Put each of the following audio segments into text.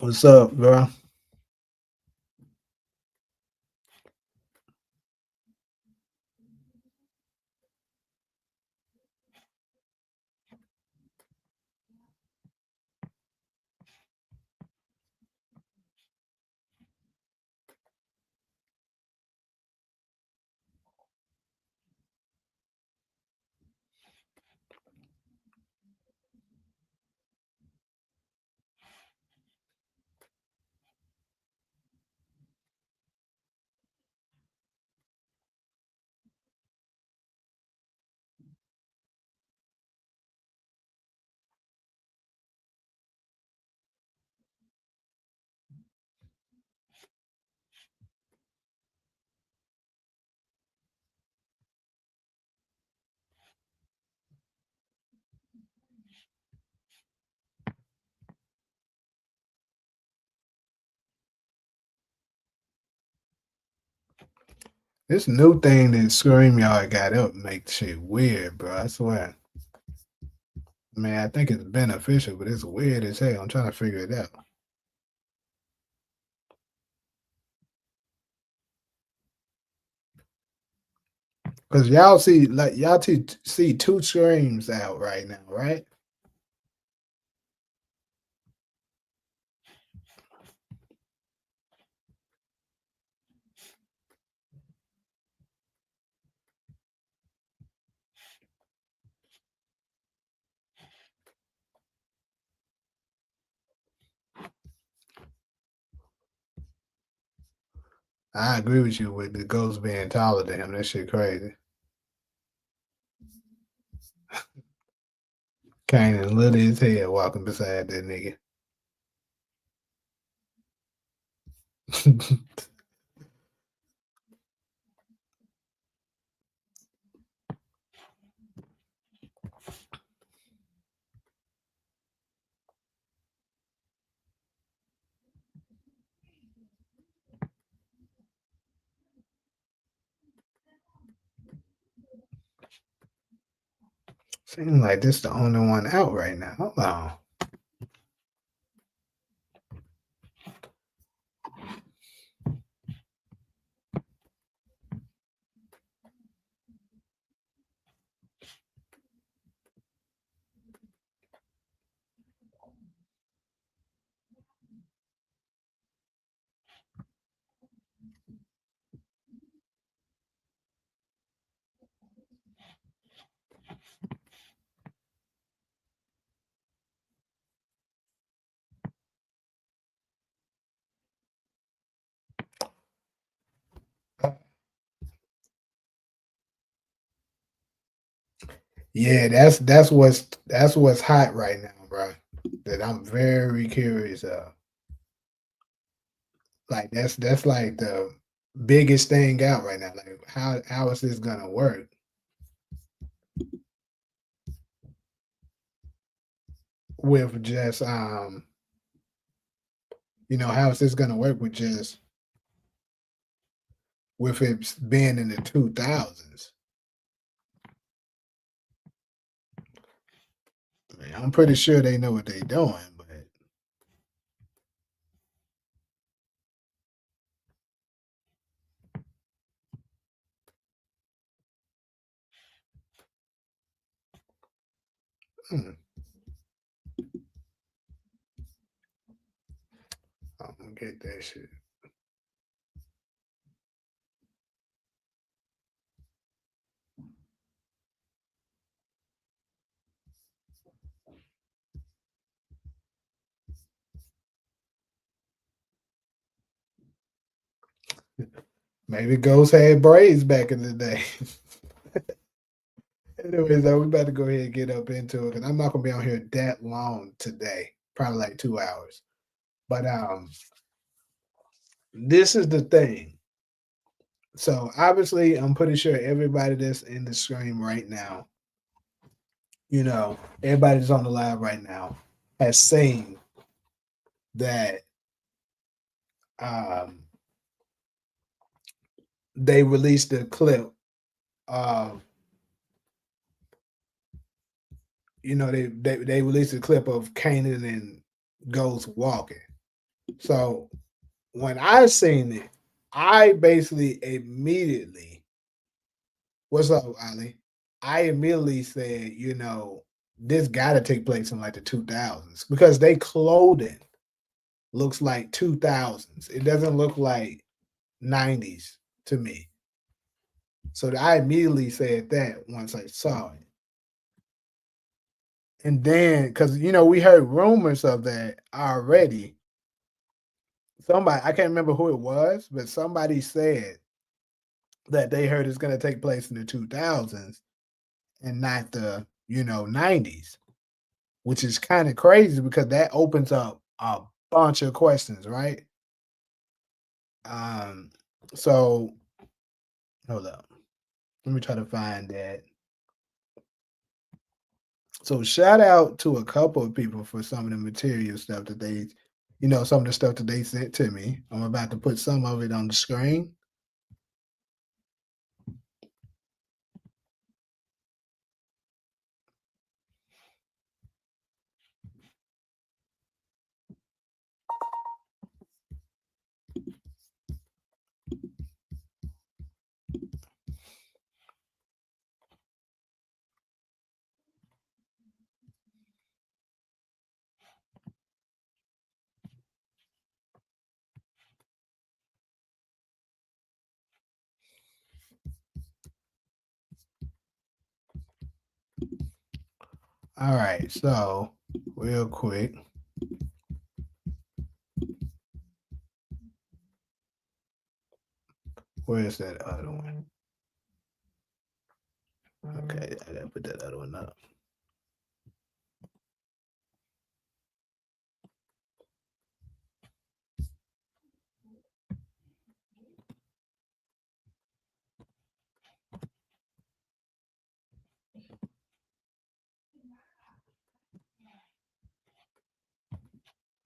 What's up, bro? This new thing that StreamYard got up makes shit weird, bro. I swear. Man, I think it's beneficial, but it's weird as hell. I'm trying to figure it out. Cause y'all see, like see two streams out right now, right? I agree with you with the ghost being taller than him. That shit crazy. Kanan little as hell walking beside that nigga. Seems like this the only one out right now. Hold on. Yeah, that's what's hot right now, bro. That I'm very curious of. Like that's like the biggest thing out right now. Like how is this gonna work with just how is this gonna work with just with it being in the 2000s? I mean, I'm pretty sure they know what they're doing, but hmm, I'm gonna get that shit. Maybe Ghost had braids back in the day. Anyways, though, we about to go ahead and get up into it because I'm not gonna be on here that long today. Probably like 2 hours. But this is the thing. So obviously, I'm pretty sure everybody that's in the stream right now, everybody that's on the live right now, has seen that um, they released a clip of, they released a clip of Kanan and Ghost walking. So when I seen it, I basically immediately, what's up, Ali? I immediately said, this got to take place in like the 2000s because they clothing looks like 2000s. It doesn't look like 90s to me. So I immediately said that once I saw it. And then, because, we heard rumors of that already. Somebody, I can't remember who it was, but somebody said that they heard it's going to take place in the 2000s and not the, 90s, which is kind of crazy because that opens up a bunch of questions, right? Um, so hold up. Let me try to find that. So shout out to a couple of people for some of the material stuff that they, some of the stuff that they sent to me. I'm about to put some of it on the screen. All right, so real quick. Where's that other one? Okay, I gotta put that other one up.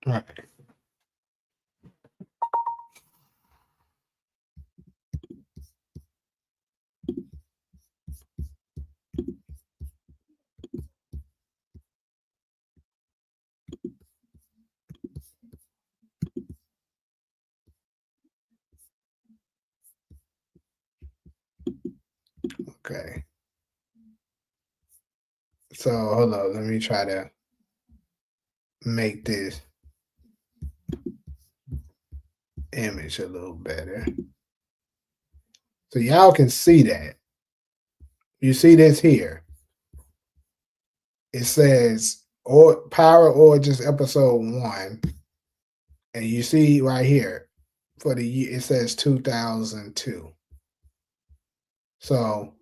All right. Okay. So hold on, let me try to make this image a little better. So y'all can see that. You see this here. It says or Power Origins episode 1. And you see right here for the year it says 2002. So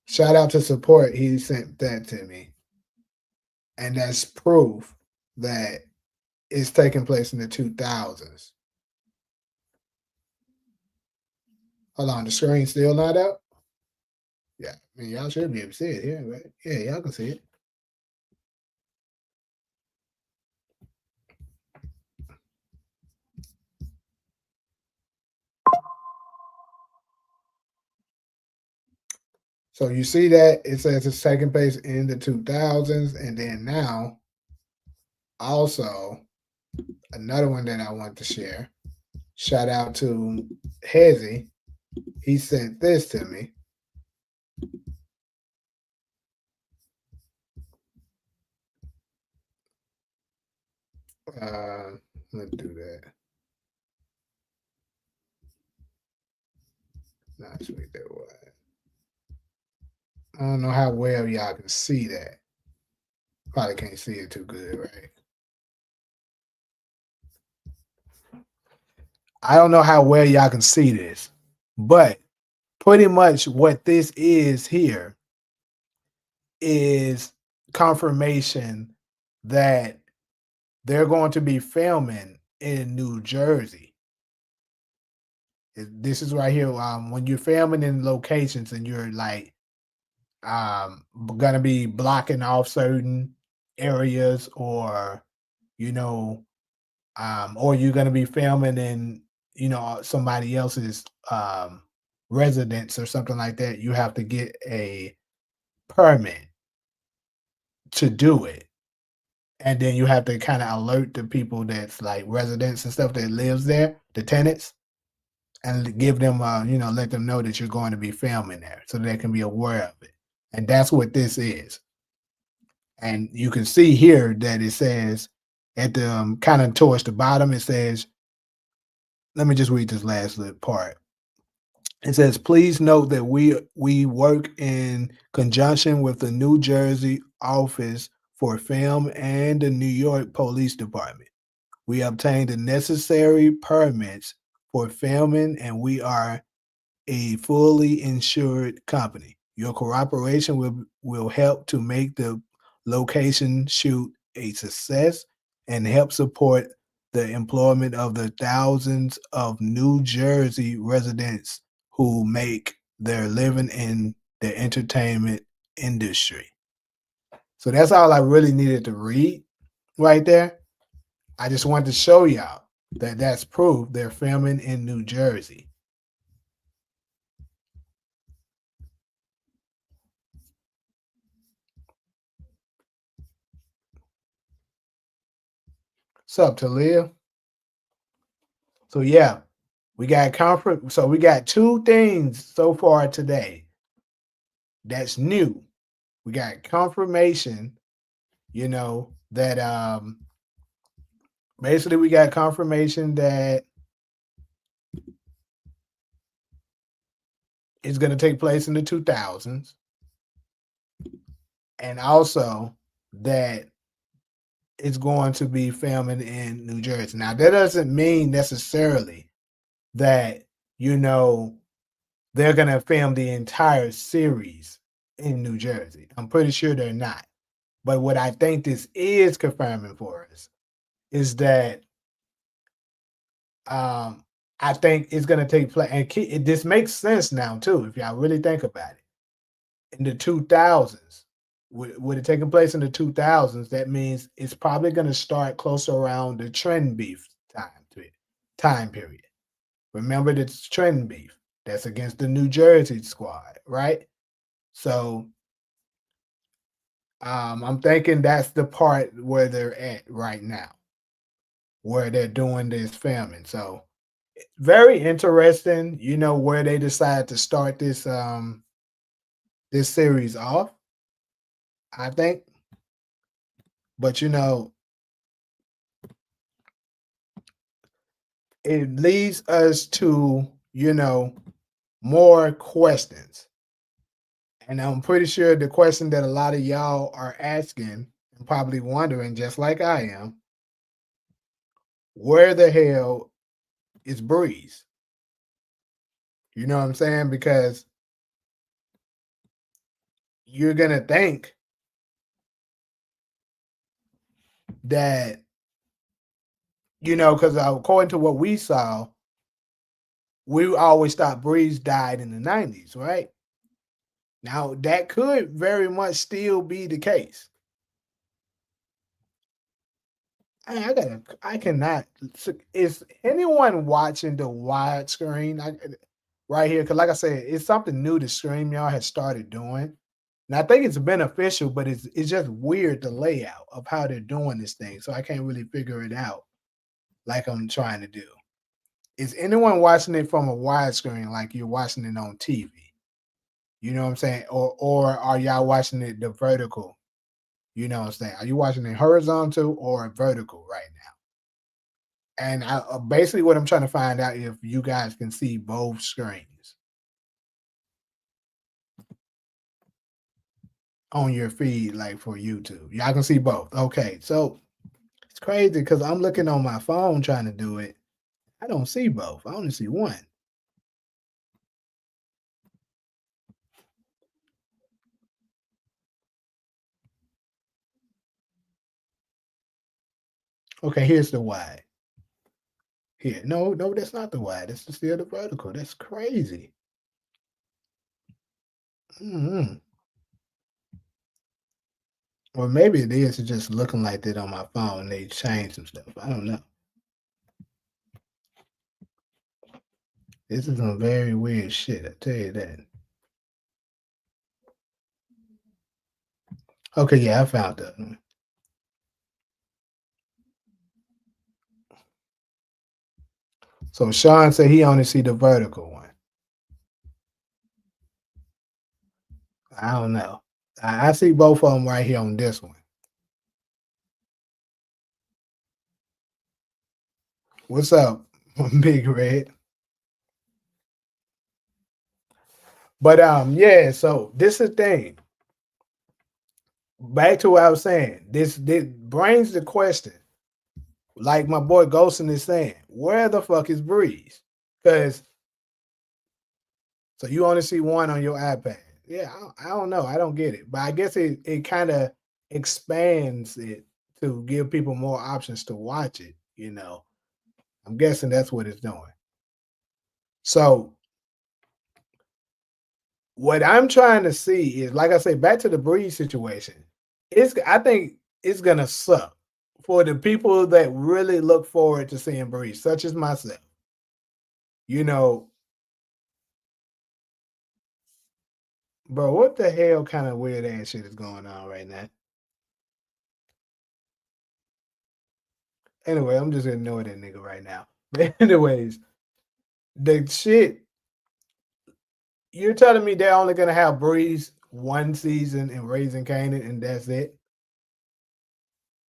shout out to support. He sent that to me. And that's proof that it's taking place in the 2000s. Hold on, the screen's still not up? Yeah, I mean, y'all should be able to see it here, right? Yeah, y'all can see it. So you see that it says it's taking place in the 2000s, and then now also another one that I want to share. Shout out to Hezzy. He sent this to me. Uh, let's do that. Not sweet that way. I don't know how well y'all can see that. Probably can't see it too good, right? I don't know how well y'all can see this, but pretty much what this is here is confirmation that they're going to be filming in New Jersey. This is right here. When you're filming in locations and you're like gonna be blocking off certain areas, or you know, or you're gonna be filming in somebody else's residence or something like that, you have to get a permit to do it. and then you have to kind of alert the people that's like residents and stuff that lives there, the tenants, and give them, let them know that you're going to be filming there, so they can be aware of it. And that's what this is. And you can see here that it says at the kind of towards the bottom, it says, let me just read this last little part. It says, please note that we work in conjunction with the New Jersey office for film and the New York Police Department. We obtained the necessary permits for filming, and we are a fully insured company. Your cooperation will help to make the location shoot a success and help support the employment of the thousands of New Jersey residents who make their living in the entertainment industry. So that's all I really needed to read right there. I just wanted to show y'all that that's proof they're filming in New Jersey. What's up, Talia? So yeah, we got comfort. So we got two things so far today that's new. We got confirmation, that basically we got confirmation that it's gonna take place in the 2000s, and also that it's going to be filming in New Jersey. Now that doesn't mean necessarily that, you know, they're gonna film the entire series in New Jersey. I'm pretty sure they're not. But what I think this is confirming for us is that um, I think it's going to take place, and this makes sense now too, if y'all really think about it. In the 2000s, with it taking place in the 2000s, that means it's probably going to start closer around the trend beef time period. Remember the trend beef that's against the New Jersey squad, right? So I'm thinking that's the part where they're at right now, where they're doing this filming. So very interesting, where they decide to start this series off, I think. But it leads us to, more questions. And I'm pretty sure the question that a lot of y'all are asking and probably wondering, just like I am, where the hell is Breeze? You know what I'm saying? Because you're gonna think that, because according to what we saw, we always thought Breeze died in the 90s, right? Now that could very much still be the case. I cannot. Is anyone watching the widescreen right here? Because like I said, it's something new to Stream y'all has started doing. And I think it's beneficial, but it's just weird the layout of how they're doing this thing. So I can't really figure it out like I'm trying to do. Is anyone watching it from a widescreen like you're watching it on TV? You know what I'm saying? Or are y'all watching it the vertical? You know what I'm saying? Are you watching it horizontal or vertical right now? And basically what I'm trying to find out if you guys can see both screens on your feed, like for YouTube. Y'all can see both. Okay, so it's crazy because I'm looking on my phone trying to do it. I don't see both. I only see one. Okay, here's the wide. Here, no, no, that's not the wide. That's still the vertical. That's crazy. Mhm. Or maybe it is just looking like that on my phone. They changed some stuff. I don't know. This is some very weird shit. I tell you that. Okay, yeah, I found that one. So Sean said he only see the vertical one. I don't know. I see both of them right here on this one. What's up, Big Red? But yeah. So this is the thing. Back to what I was saying. This brings the question. Like my boy Ghostin is saying, where the fuck is Breeze? Because so you only see one on your iPad. Yeah, I don't know. I don't get it. But I guess it kind of expands it to give people more options to watch it, you know. I'm guessing that's what it's doing. So what I'm trying to see is, like I say, back to the Breeze situation. I think it's gonna suck for the people that really look forward to seeing Breeze, such as myself. You know, bro, what the hell kind of weird ass shit is going on right now? Anyway, I'm just ignoring that nigga right now. But anyways, the shit you're telling me they're only gonna have Breeze one season in Raising Canaan and that's it?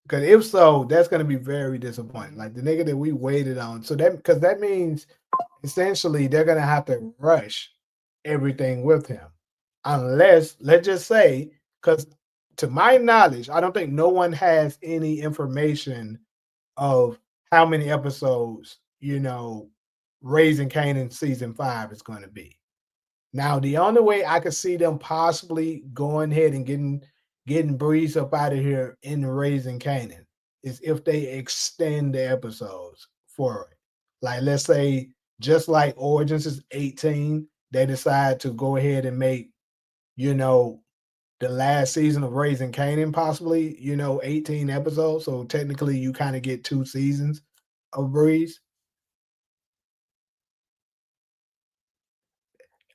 Because if so, that's gonna be very disappointing. Like the nigga that we waited on. So that because that means essentially they're gonna have to rush everything with him. Unless, let's just say, because to my knowledge, I don't think no one has any information of how many episodes, Raising Canaan season 5 is going to be. Now, the only way I could see them possibly going ahead and getting Breeze up out of here in Raising Canaan is if they extend the episodes for it. Like, let's say, just like Origins is 18, they decide to go ahead and make, you know, the last season of Raising Canaan possibly, 18 episodes. So technically, you kind of get 2 seasons of Breeze.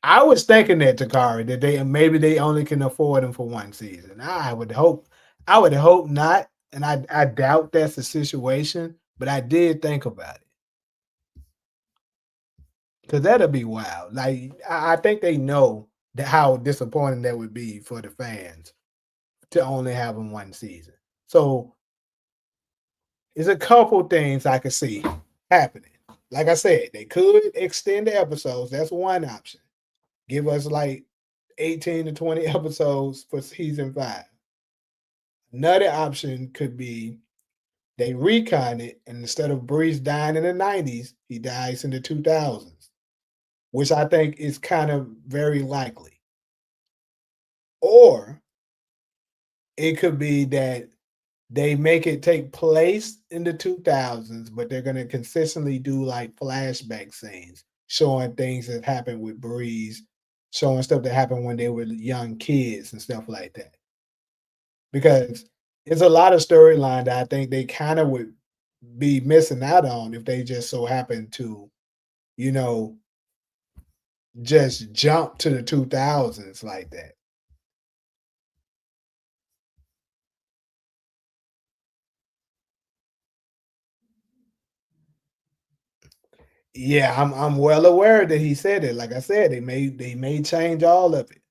I was thinking that, Takari, that they only can afford him for 1 season. I would hope not, and I doubt that's the situation. But I did think about it because that'll be wild. Like I think they know how disappointing that would be for the fans to only have him 1 season. So there's a couple things I could see happening. Like I said, they could extend the episodes. That's one option. Give us like 18 to 20 episodes for season 5. Another option could be they recon it, and instead of Breeze dying in the 90s, he dies in the 2000s, which I think is kind of very likely. Or it could be that they make it take place in the 2000s, but they're going to consistently do like flashback scenes showing things that happened with Breeze, showing stuff that happened when they were young kids and stuff like that. Because it's a lot of storyline that I think they kind of would be missing out on if they just so happen to, you know, just jump to the 2000s like that. Yeah, I'm well aware that he said it. Like I said, they may change all of it.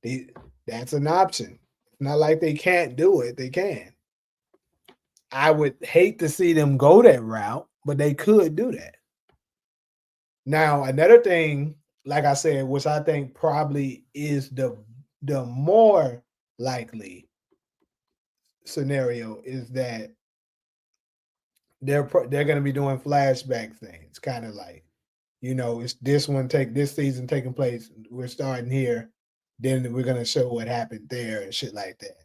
They, that's an option. It's not like they can't do it. They can. I would hate to see them go that route, but they could do that. Now, another thing, like I said, which I think probably is the more likely scenario is that they're going to be doing flashback things, kind of like, it's this season taking place. We're starting here, then we're going to show what happened there and shit like that.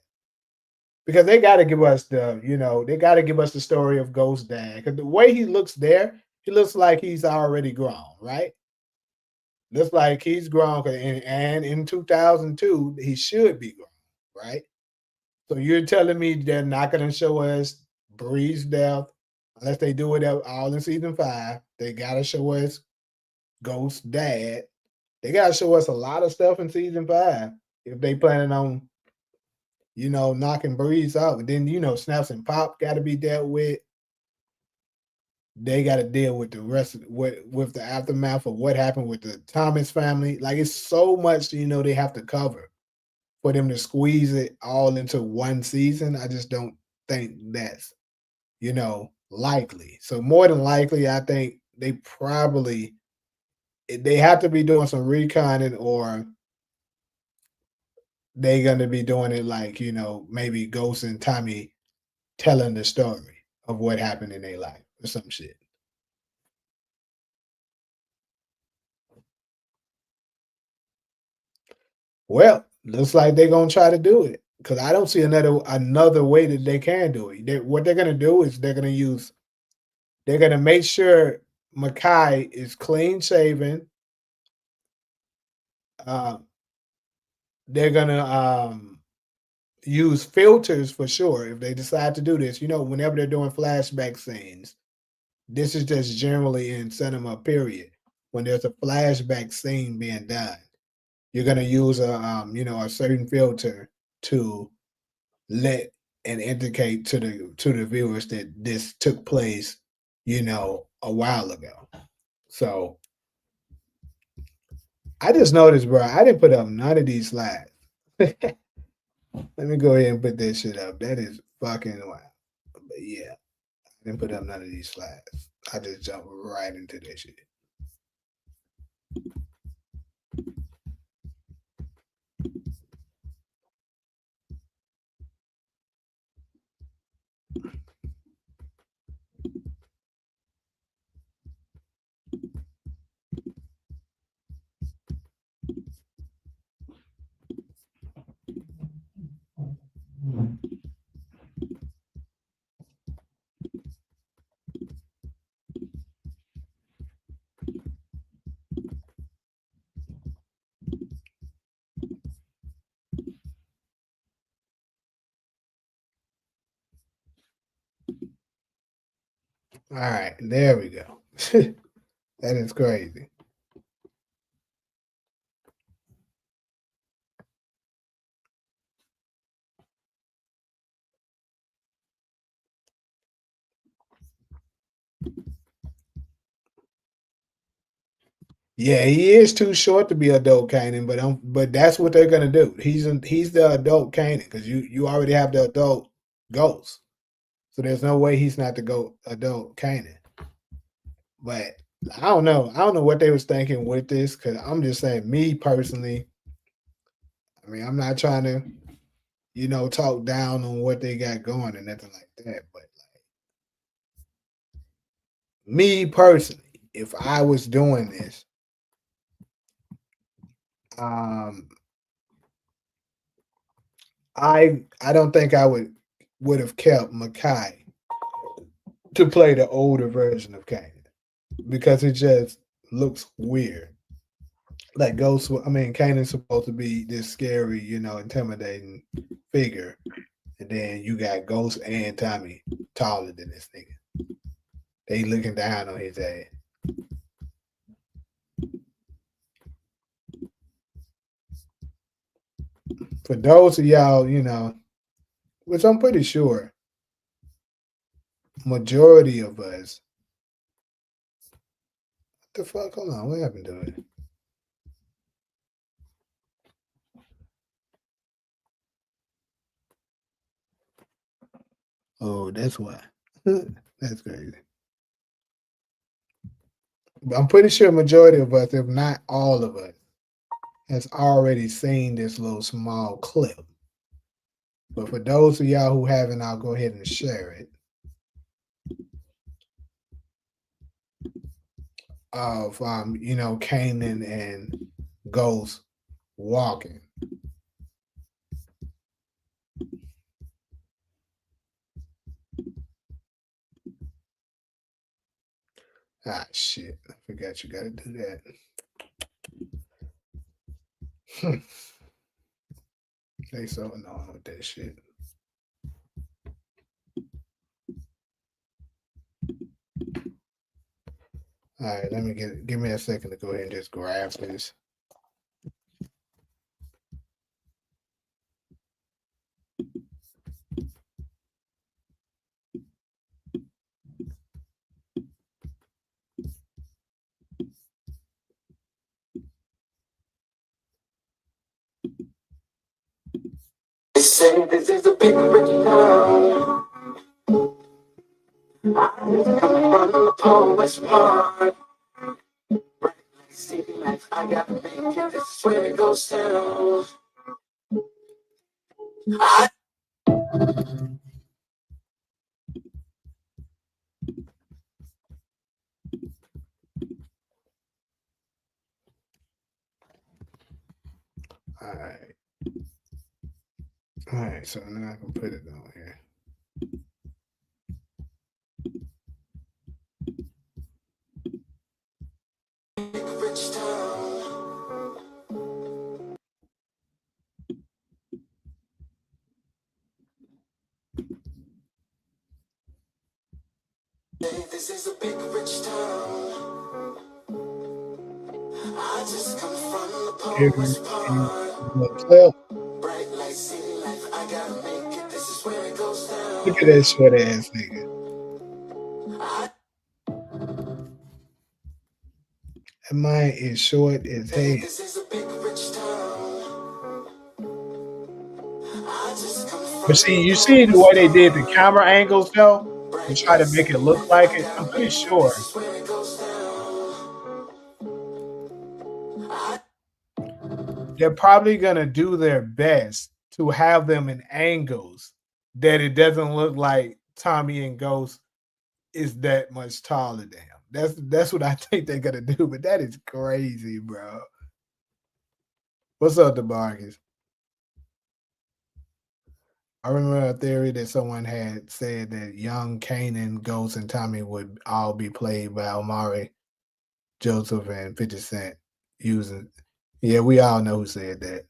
Because they got to give us they got to give us the story of Ghost Dad. Because the way he looks there, he looks like he's already grown, right? Looks like he's grown, and in 2002 he should be grown, right? So you're telling me they're not going to show us Bree's death unless they do it all in season 5. They got to show us Ghost Dad. They got to show us a lot of stuff in season 5 if they planning on knocking Breeze out. And then Snaps and Pop got to be dealt with. they got to deal with the rest of what with the aftermath of what happened with the Thomas family. Like it's so much, they have to cover for them to squeeze it all into one season. I just don't think that's likely. So more than likely, I think they have to be doing some reconning, or they gonna be doing it like, maybe Ghost and Tommy telling the story of what happened in their life or some shit. Well, looks like they're gonna try to do it because I don't see another way that they can do it. What they're gonna do is they're gonna make sure Makai is clean shaven. Uh, they're gonna use filters for sure if they decide to do this. Whenever they're doing flashback scenes, this is just generally in cinema. Period. When there's a flashback scene being done, you're gonna use a certain filter to let and indicate to the viewers that this took place, a while ago. So I just noticed, bro, I didn't put up none of these slides. Let me go ahead and put that shit up. That is fucking wild. But yeah, I didn't put up none of these slides. I just jumped right into that shit. All right, there we go. That is crazy. Yeah, he is too short to be adult Kanan, but that's what they're gonna do. He's the adult Kanan because you already have the adult Ghost, so there's no way he's not the go adult Kanan. But I don't know what they was thinking with this because I'm just saying, me personally. I mean, I'm not trying to talk down on what they got going and nothing like that, but like, me personally, if I was doing this, um, I don't think I would have kept Makai to play the older version of Kanan because it just looks weird. Like Kanan's supposed to be this scary, intimidating figure, and then you got Ghost and Tommy taller than this nigga. They looking down on his ass. For those of y'all, which I'm pretty sure majority of us. What the fuck? Hold on, what happened to it? Oh, that's why. That's crazy. But I'm pretty sure majority of us, if not all of us, has already seen this little small clip. But for those of y'all who haven't, I'll go ahead and share it. Of Kanan and Ghost walking. Ah shit. I forgot you gotta do that. They so annoying with that shit. All right, give me a second to go ahead and just grab this. They say this is a big rich town. I'm from the poet's part. City life, I gotta make it. This is where it goes down. All right. All right. So now I can put it on here. Rich town. Hey, this is a big rich town. I just come from the poet's part. Bright light, city life, I gotta make it. This is where it goes down. Look at that short ass nigga. That man is short as hell. This is a big rich town. I just come from. But see, you see the way they did the camera angles though, to try to make it look like it. I'm pretty sure they're probably gonna do their best to have them in angles that it doesn't look like Tommy and Ghost is that much taller than him. That's what I think they're gonna do, but that is crazy, bro. What's up, DeMarcus? I remember a theory that someone had said that young Kanan, Ghost, and Tommy would all be played by Omari, Joseph, and 50 Cent using. Yeah, we all know who said that.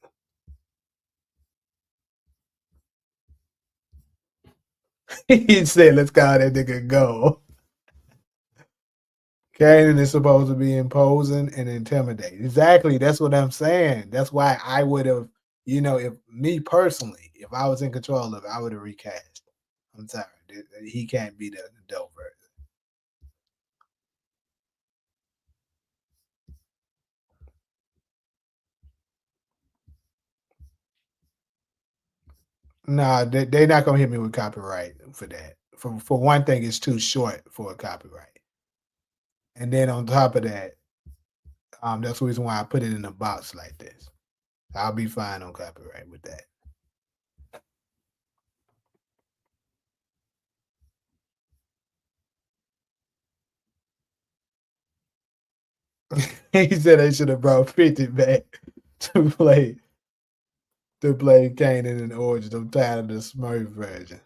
He said, let's call that nigga Go. Kanan is supposed to be imposing and intimidate. Exactly. That's what I'm saying. That's why I would have, if me personally, if I was in control of it, I would have recast. I'm sorry. He can't be the dope version. Nah, they're not gonna hit me with copyright for that. For one thing, it's too short for a copyright. And then on top of that, that's the reason why I put it in a box like this. I'll be fine on copyright with that. He said they should have brought 50 back to play Kanan and Origin. I'm tired of the Smurf version.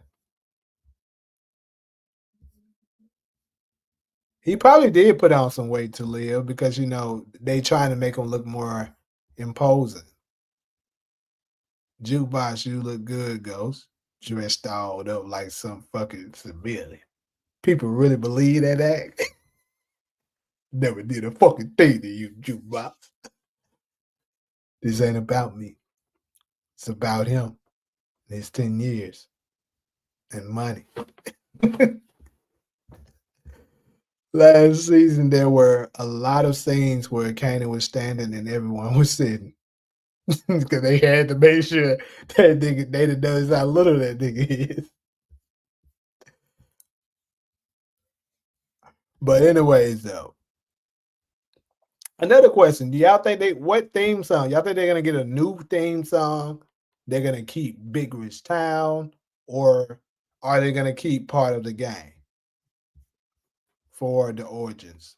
He probably did put on some weight to live because they trying to make him look more imposing. Jukebox, you look good, Ghost. Dressed all up like some fucking civilian. People really believe that act? Never did a fucking thing to you, Jukebox. This ain't about me. It's about him. His 10 years and money. Last season, there were a lot of scenes where Kanan was standing and everyone was sitting because they had to make sure that nigga they didn't notice how little that nigga is. But anyways, though, another question: do y'all think what theme song? Y'all think they're gonna get a new theme song? They're gonna keep Big Rich Town, or are they gonna keep part of the game for the origins?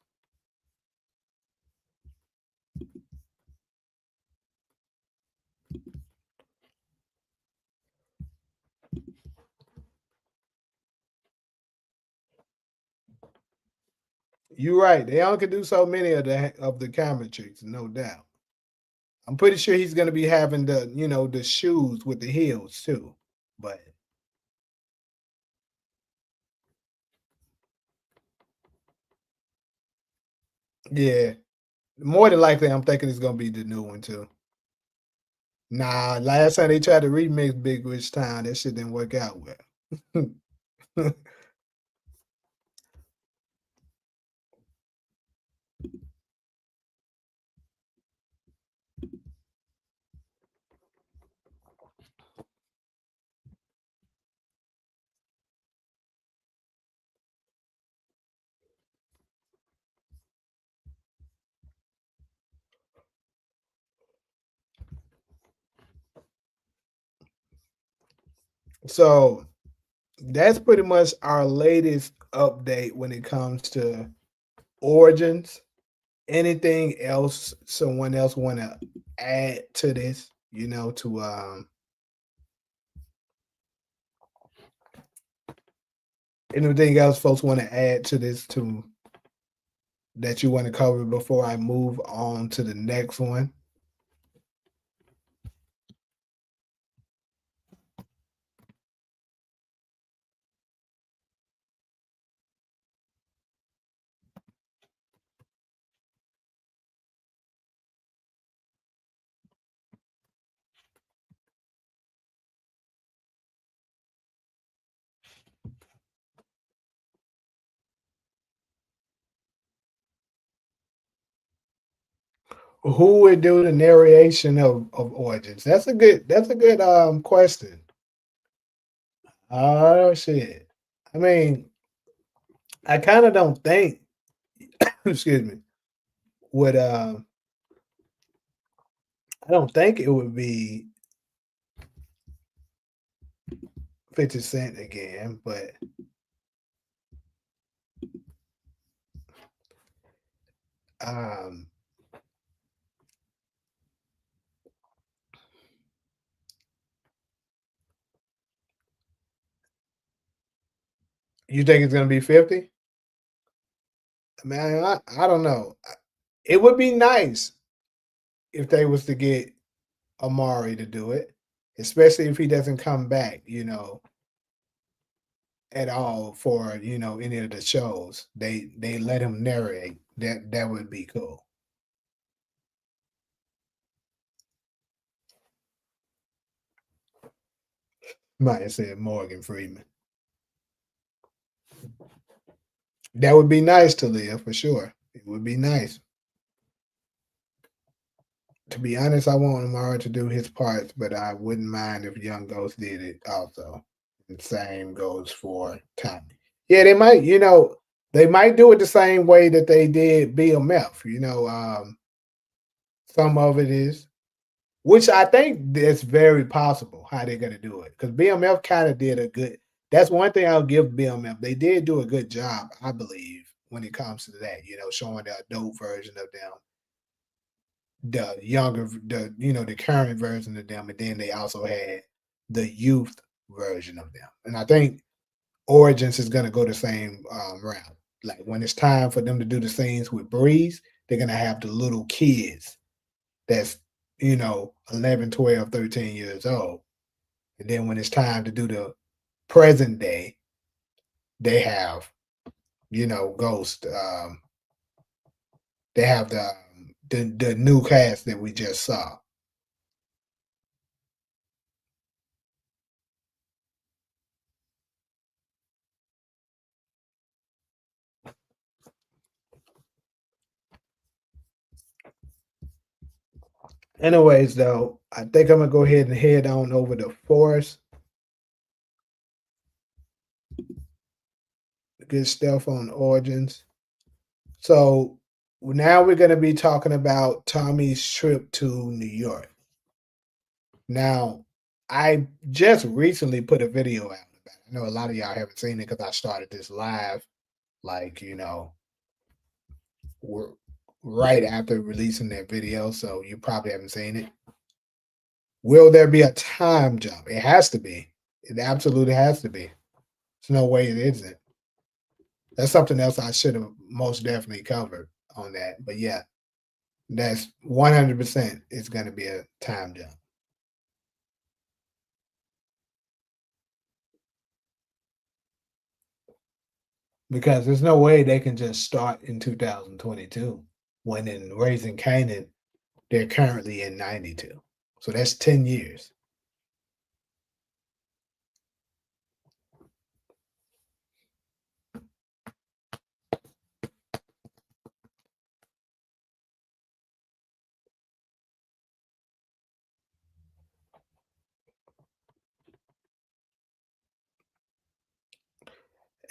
You're right. They only can do so many of the camera tricks, no doubt. I'm pretty sure he's gonna be having the shoes with the heels too. But yeah, more than likely, I'm thinking it's gonna be the new one too. Nah, last time they tried to remix Big Rich Town, that shit didn't work out well. So that's pretty much our latest update when it comes to origins. Anything else someone else want to add to this? To anything else folks want to add to this to that you want to cover before I move on to the next one? Who would do the narration of origins? That's a good question. Oh shit. I mean, I kind of don't think excuse me, would I don't think it would be 50 Cent again, but um you think it's gonna be 50? Man, I don't know. It would be nice if they was to get Amari to do it, especially if he doesn't come back, at all for, any of the shows. They let him narrate. That would be cool. Might have said Morgan Freeman. That would be nice to live for sure. It would be nice. To be honest, I want Amari to do his parts, but I wouldn't mind if Young Ghost did it also. The same goes for Tommy. Yeah, they might do it the same way that they did BMF. Some of it is, which I think that's very possible how they're gonna do it. Because BMF kind of did a good. That's one thing I'll give BMF. They did do a good job, I believe, when it comes to that. Showing the adult version of them, the current version of them, and then they also had the youth version of them. And I think Origins is gonna go the same route. Like when it's time for them to do the scenes with Breeze, they're gonna have the little kids that's 11, 12, 13 years old. And then when it's time to do the present day, they have, Ghost. They have the new cast that we just saw. Anyways, though, I think I'm gonna go ahead and head on over to Forest. Good stuff on Origins. So now we're gonna be talking about Tommy's trip to New York. Now, I just recently put a video out about it. I know a lot of y'all haven't seen it because I started this live, like, we're right after releasing that video, so you probably haven't seen it. Will there be a time jump? It has to be. It absolutely has to be. There's no way it isn't. That's something else I should have most definitely covered on that. But yeah, that's 100% it's going to be a time jump. Because there's no way they can just start in 2022 when in Raising Canaan, they're currently in 92. So that's 10 years.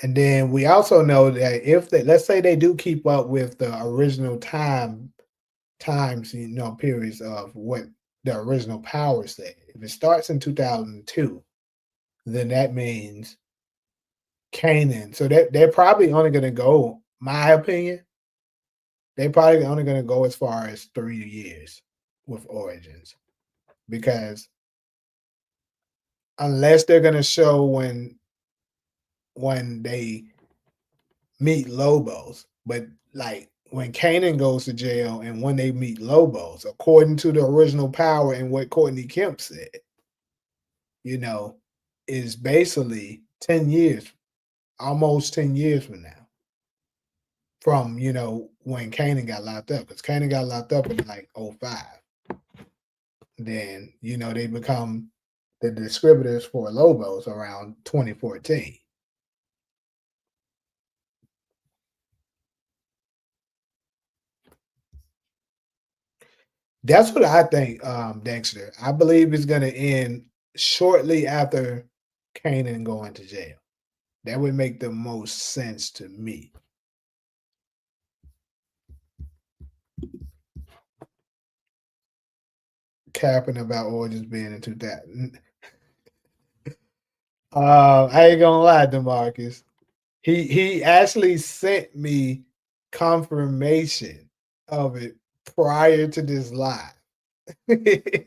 And then we also know that if they, let's say they do keep up with the original times, periods of what the original power said. If it starts in 2002, then that means Kanan. So they're probably only gonna go, my opinion, they're probably only gonna go as far as 3 years with Origins. Because unless they're gonna show when they meet Lobos, but like when Kanan goes to jail and when they meet Lobos, according to the original power and what Courtney Kemp said, you know, is basically 10 years, almost 10 years from now, from, when Kanan got locked up. Because Kanan got locked up in like '05. Then, they become the distributors for Lobos around 2014. That's what I think, Dexter. I believe it's gonna end shortly after Kanan going to jail. That would make the most sense to me. Capping about Origins being in 2000. I ain't gonna lie, Demarcus. He actually sent me confirmation of it prior to this live. And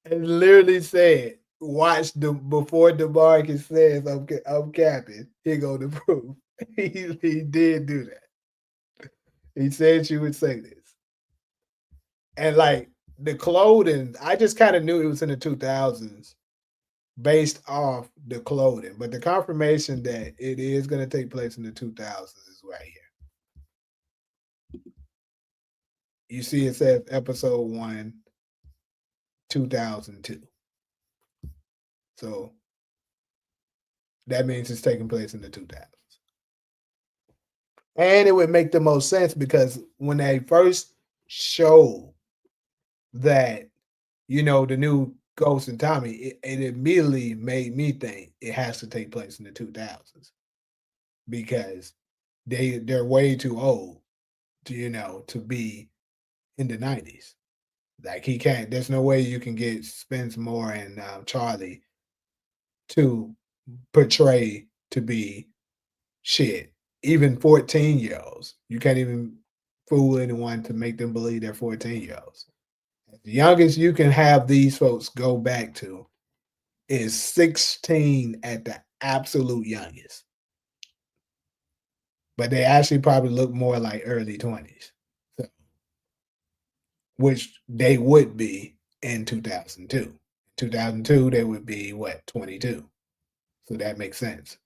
literally said, "Watch the before DeMarcus says I'm capping. Here go the proof." He did do that. He said you would say this, and like the clothing, I just kind of knew it was in the 2000s based off the clothing, but the confirmation that it is going to take place in the 2000s is right here. You see, it says episode 1, 2002. So that means it's taking place in the 2000s. And it would make the most sense because when they first showed that, the new Ghost and Tommy, it immediately made me think it has to take place in the 2000s because they're way too old to, to be in the 90s. Like he can't, there's no way you can get Spence Moore and Charlie to portray to be shit. Even 14-year-olds. You can't even fool anyone to make them believe they're 14-year-olds. The youngest you can have these folks go back to is 16 at the absolute youngest. But they actually probably look more like early 20s, so, which they would be in 2002. 2002, they would be what, 22. So that makes sense.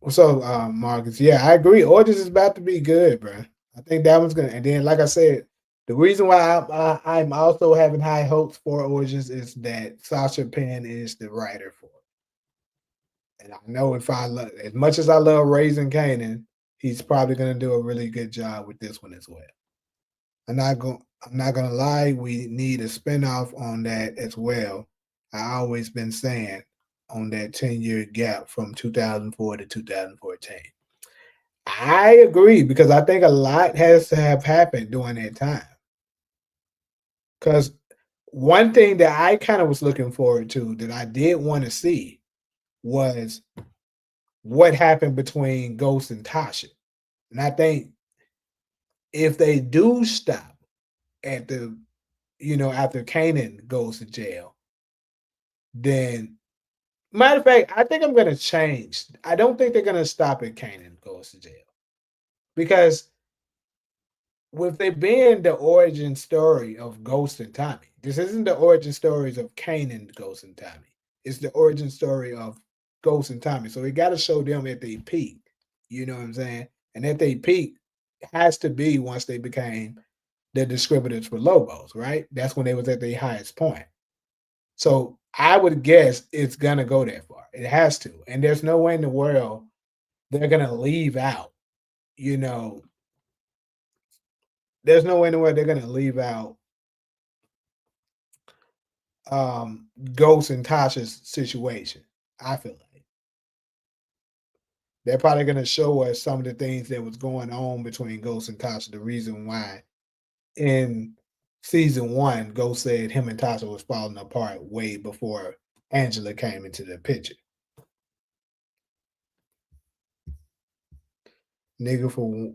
So, Marcus, yeah, I agree. Origins is about to be good, bro. I think that one's gonna. And then, like I said, the reason why I'm also having high hopes for Origins is that Sasha Penn is the writer for it, and I know if I love as much as I love Raising Kanan, he's probably gonna do a really good job with this one as well. I'm not gonna lie, we need a spinoff on that as well. I always been saying on that 10-year gap from 2004 to 2014. I agree because I think a lot has to have happened during that time. Because one thing that I kind of was looking forward to that I did want to see was what happened between Ghost and Tasha. And I think if they do stop at the, after Kanan goes to jail, then matter of fact, I think I'm gonna change. I don't think they're gonna stop at Kanan goes to jail because with it being the origin story of Ghost and Tommy, this isn't the origin stories of Kanan, Ghost and Tommy. It's the origin story of Ghost and Tommy. So we got to show them at their peak. You know what I'm saying? And at their peak has to be once they became the distributors for Lobos, right? That's when they was at their highest point. So I would guess it's gonna go that far. It has to, and there's no way in the world they're gonna leave out. You know, there's no way in the world they're gonna leave out Ghost and Tasha's situation. I feel like they're probably gonna show us some of the things that was going on between Ghost and Tasha, the reason why. And season one, Ghost said him and Tasha was falling apart way before Angela came into the picture. Nigga for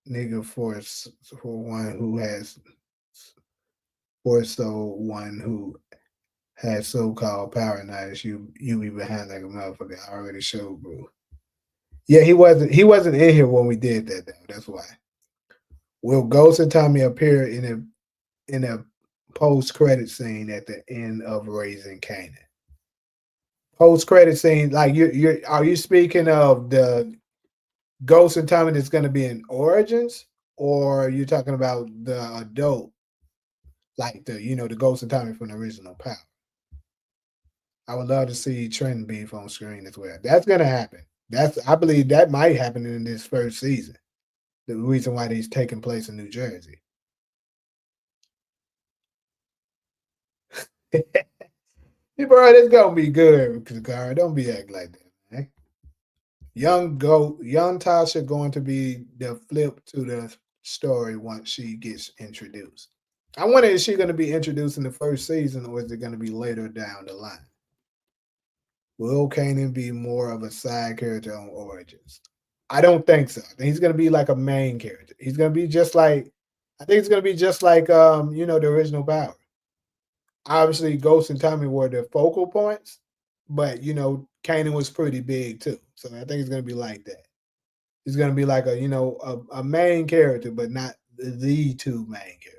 nigga for one who has for so one who has so called power nights, you be behind like a motherfucker. I already showed, bro. Yeah, he wasn't in here when we did that though. That's why. Will Ghost and Tommy appear in a post credit scene at the end of Raising Canaan? Post credit scene, like you're are you speaking of the Ghost and Tommy that's going to be in Origins, or are you talking about the adult, like the Ghost and Tommy from the original Power? I would love to see Trent beef on screen as well. That's gonna happen. I believe that might happen in this first season. The reason why these taking place in New Jersey. Bro, it's gonna be good, Kakara. Don't be acting like that, man. Young Tasha going to be the flip to the story once she gets introduced. I wonder, is she going to be introduced in the first season, or is it going to be later down the line? Will Kanan be more of a side character on Origins? I don't think so. I think he's going to be like a main character. He's going to be just like, I think it's going to be just like the original Power. Obviously, Ghost and Tommy were the focal points, but Kanan was pretty big too. So I think it's going to be like that. He's going to be like a main character, but not the two main characters.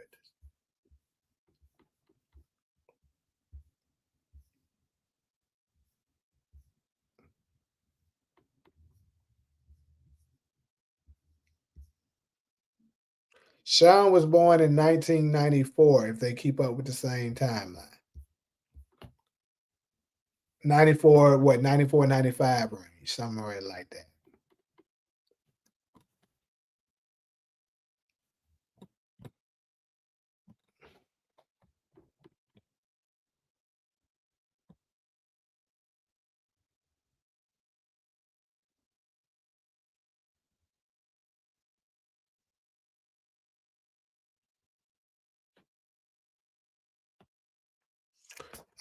Sean was born in 1994, if they keep up with the same timeline. 94, what, 94, 95 range, somewhere like that.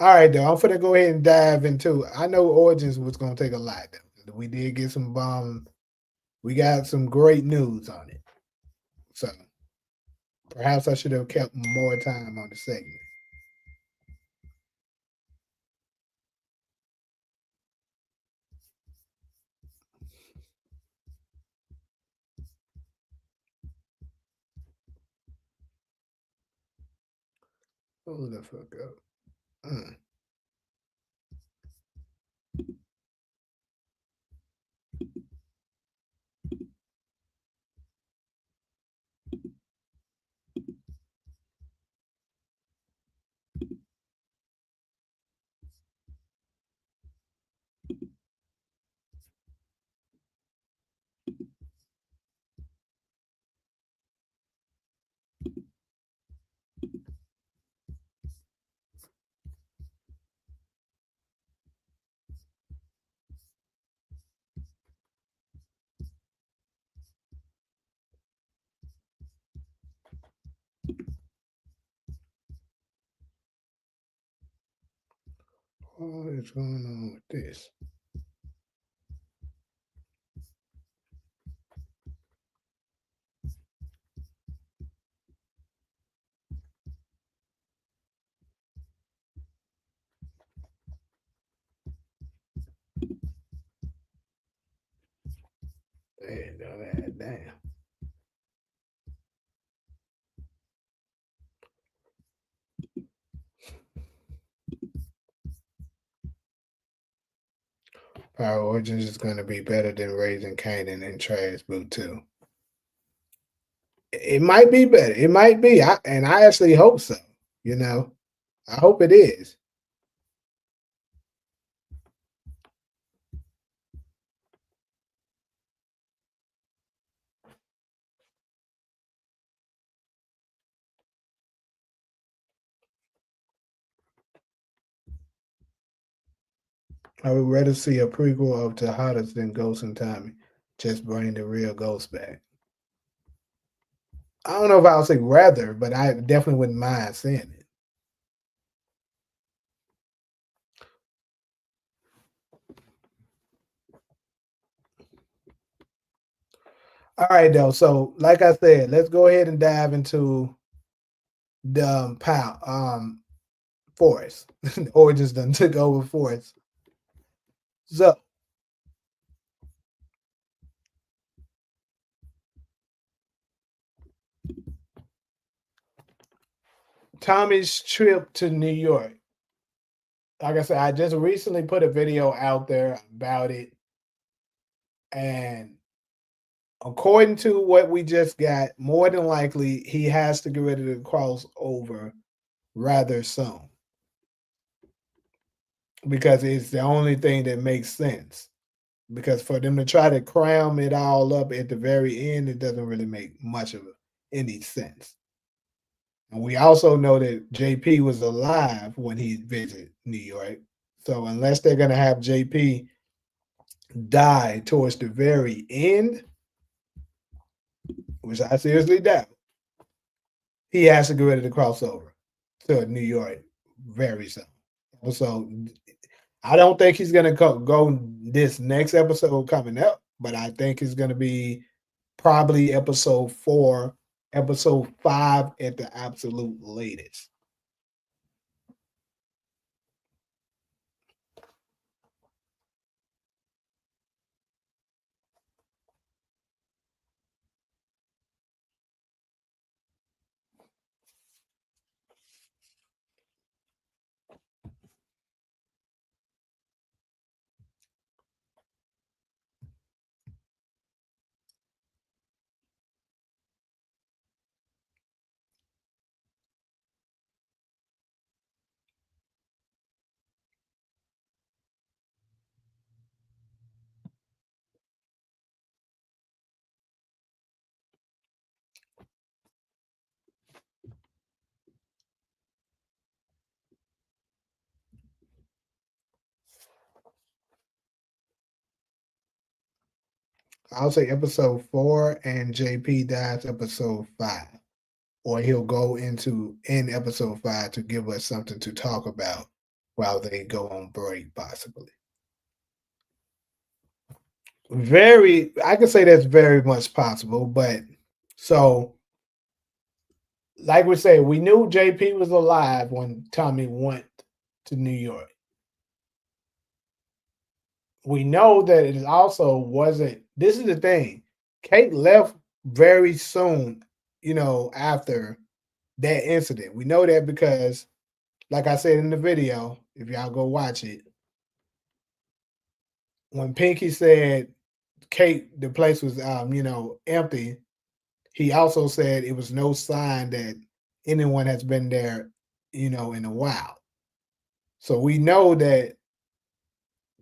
All right, though. I'm going to go ahead and dive into it. I know Origins was going to take a lot, though. We did get some we got some great news on it. So perhaps I should have kept more time on the segment. Hold the fuck up. Mm. What is going on with this? Damn. Power Origins is going to be better than Raising Kanan and Trash Boot too. It might be better. It might be. I actually hope so. I hope it is. I would rather see a prequel of Tejadas than Ghost and Tommy. Just bring the real Ghost back. I don't know if I'll say rather, but I definitely wouldn't mind seeing it. All right, though. So, like I said, let's go ahead and dive into the Forest. Origins done took over Forest. So, Tommy's trip to New York. Like I said, I just recently put a video out there about it, and according to what we just got, more than likely he has to get ready to cross over rather soon because it's the only thing that makes sense. Because for them to try to cram it all up at the very end, it doesn't really make much of any sense. And we also know that JP was alive when he visited New York. So unless they're gonna have JP die towards the very end, which I seriously doubt, he has to get ready to cross over to New York very soon. So I don't think he's gonna go this next episode coming up, but I think it's gonna be probably episode 4, episode 5 at the absolute latest. I'll say episode 4 and JP dies episode 5. Or he'll go into in episode 5 to give us something to talk about while they go on break, possibly. Very, I could say that's very much possible, but so like we say, we knew JP was alive when Tommy went to New York. We know that it also wasn't. This is the thing. Kate left very soon, after that incident. We know that because, like I said in the video, if y'all go watch it, when Pinky said Kate, the place was, empty, he also said it was no sign that anyone has been there, in a while. So we know that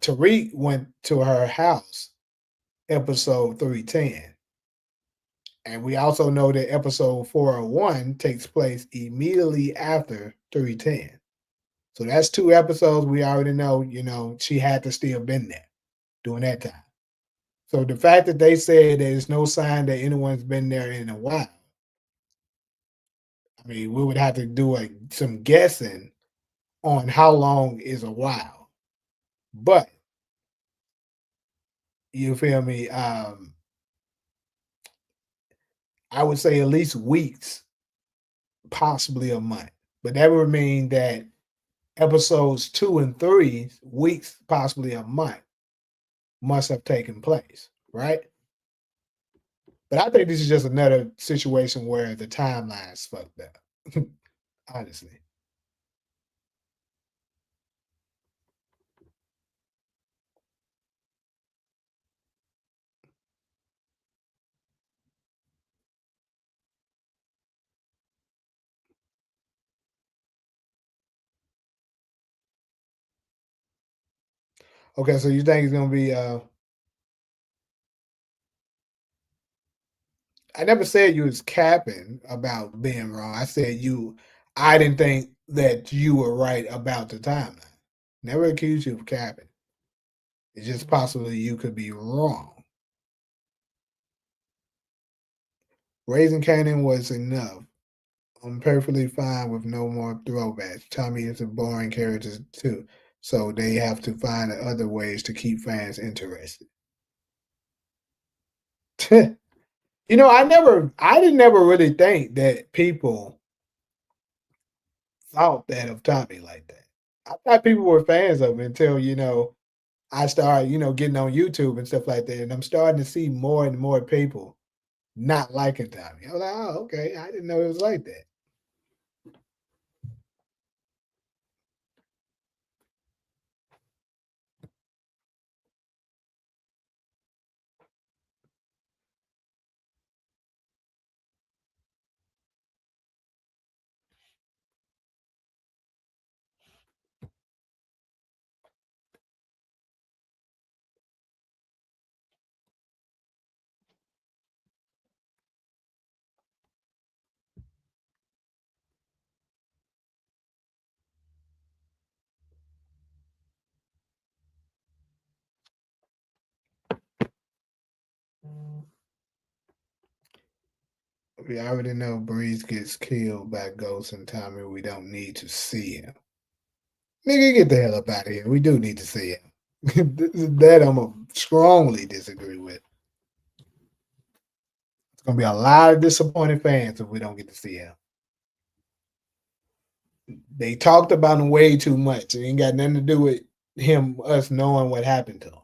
Tariq went to her house episode 310. And we also know that episode 401 takes place immediately after 310. So that's 2 episodes we already know, she had to still been there during that time. So the fact that they said there's no sign that anyone's been there in a while, I mean, we would have to do some guessing on how long is a while. But you feel me? I would say at least weeks, possibly a month. But that would mean that episodes 2 and 3, weeks, possibly a month, must have taken place, right? But I think this is just another situation where the timeline's fucked up. Honestly. Okay, so you think it's gonna be I never said you was capping about being wrong. I said I didn't think that you were right about the timeline. Never accused you of capping. It's just possibly you could be wrong. Raising Canaan was enough. I'm perfectly fine with no more throwbacks. Tommy is a boring character too, so they have to find other ways to keep fans interested. I didn't never really think that people thought that of Tommy like that. I thought people were fans of him until, I started, getting on YouTube and stuff like that. And I'm starting to see more and more people not liking Tommy. I was like, oh, okay. I didn't know it was like that. We already know Breeze gets killed by Ghost and Tommy. We don't need to see him. Nigga, get the hell up out of here. We do need to see him. That I'm a strongly disagree with. It's gonna be a lot of disappointed fans if we don't get to see him. They talked about him way too much. It ain't got nothing to do with us knowing what happened to him.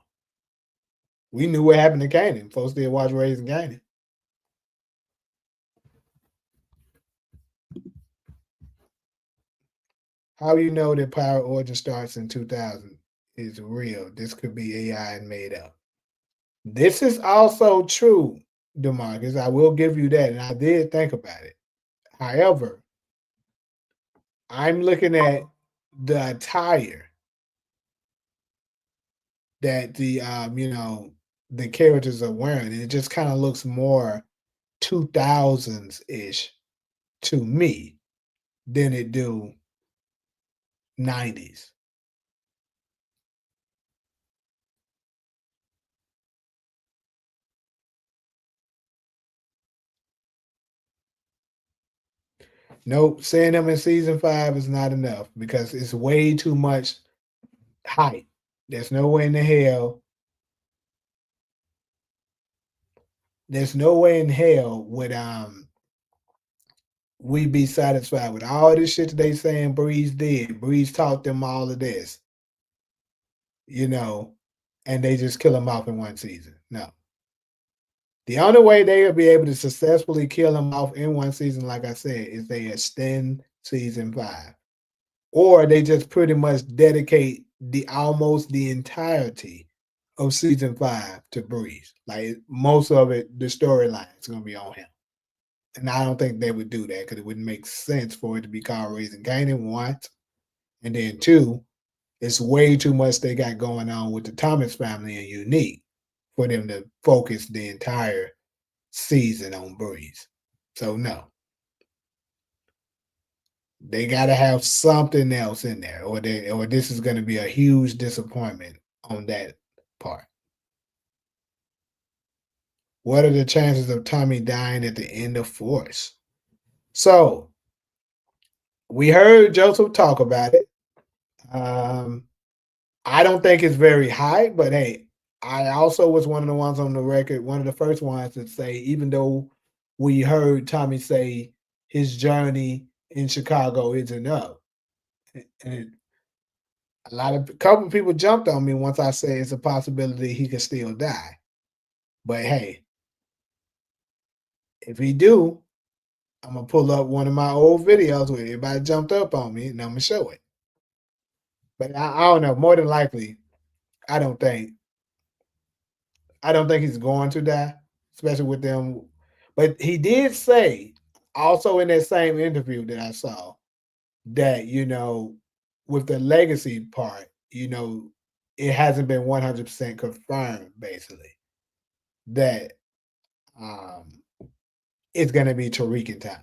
We knew what happened to Kanan. Folks did watch Raising Kanan. How you know that Power Origin starts in 2000 is real? This could be AI and made up. This is also true, DeMarcus. I will give you that, and I did think about it. However, I'm looking at the attire that the characters are wearing, and it just kind of looks more 2000s ish to me than it do 90s. Nope, seeing them in season 5 is not enough because it's way too much hype. There's no way in the hell. There's no way in hell would we be satisfied with all this shit that they saying Breeze did. Breeze taught them all of this, you know, and they just kill him off in one season. No. The only way they will be able to successfully kill him off in one season, like I said, is they extend season 5. Or they just pretty much dedicate almost the entirety of season 5 to Breeze. Like most of it, the storyline is gonna be on him. And I don't think they would do that because it wouldn't make sense for it to be called Raising Kanan, one. And then two, it's way too much they got going on with the Thomas family and Unique for them to focus the entire season on Breeze. So no. They gotta have something else in there, or this is gonna be a huge disappointment on that part. What are the chances of Tommy dying at the end of Force? So we heard Joseph talk about it. Um, I don't think it's very high, but hey, I also was one of the ones on the record, one of the first ones to say, even though we heard Tommy say his journey in Chicago isn't up, and a couple people jumped on me once I said it's a possibility he could still die. But hey, if he do, I'm gonna pull up one of my old videos where everybody jumped up on me, and I'm gonna show it. But I don't know. More than likely, I don't think I don't think he's going to die, especially with them. But he did say also in that same interview that I saw that, with the legacy part, it hasn't been 100% confirmed, basically, that um, it's going to be Tariq and Tommy.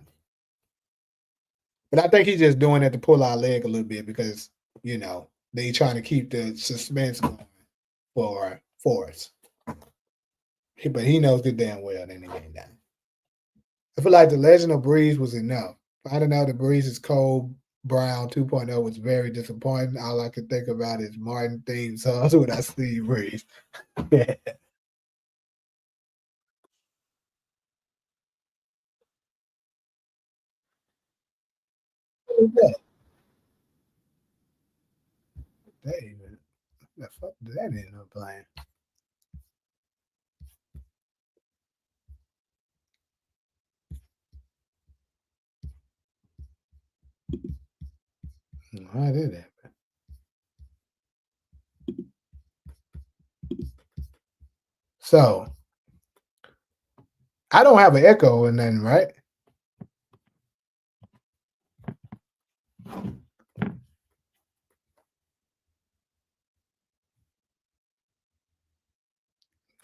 But I think he's just doing it to pull our leg a little bit because, they trying to keep the suspense going for us. But he knows it damn well that he ain't dying. I feel like the Legend of Breeze was enough. Finding out that Breeze is Cold Brown 2.0 was very disappointing. All I could think about is Martin theme songs when I see Breeze. Yeah. What is that? That even the fuck did that end up playing? Why did that? So I don't have an echo or nothing, right?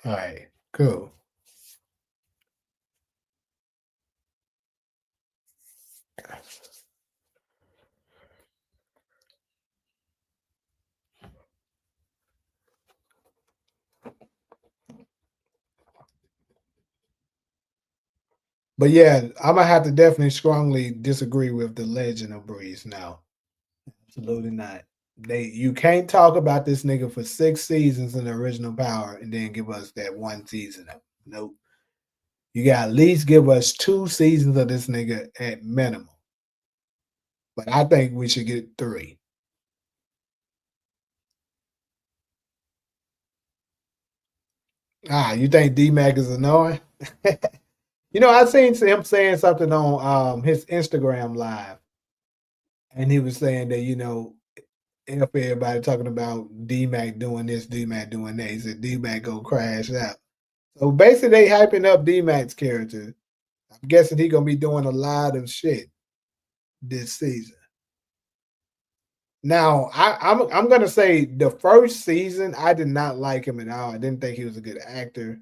All right, cool. But yeah, I'm gonna have to definitely strongly disagree with the Legend of Breeze now. Absolutely not. You can't talk about this nigga for 6 seasons in the original Power and then give us that one season of nope. You got at least give us 2 seasons of this nigga at minimum. But I think we should get three. You think D Mac is annoying? I seen him saying something on his Instagram live, and he was saying that if everybody talking about D Mac doing this, D Mac doing that, he said D Mac go crash out. So basically, they hyping up D Mac's character. I'm guessing he gonna be doing a lot of shit this season. Now, I'm gonna say the first season I did not like him at all. I didn't think he was a good actor,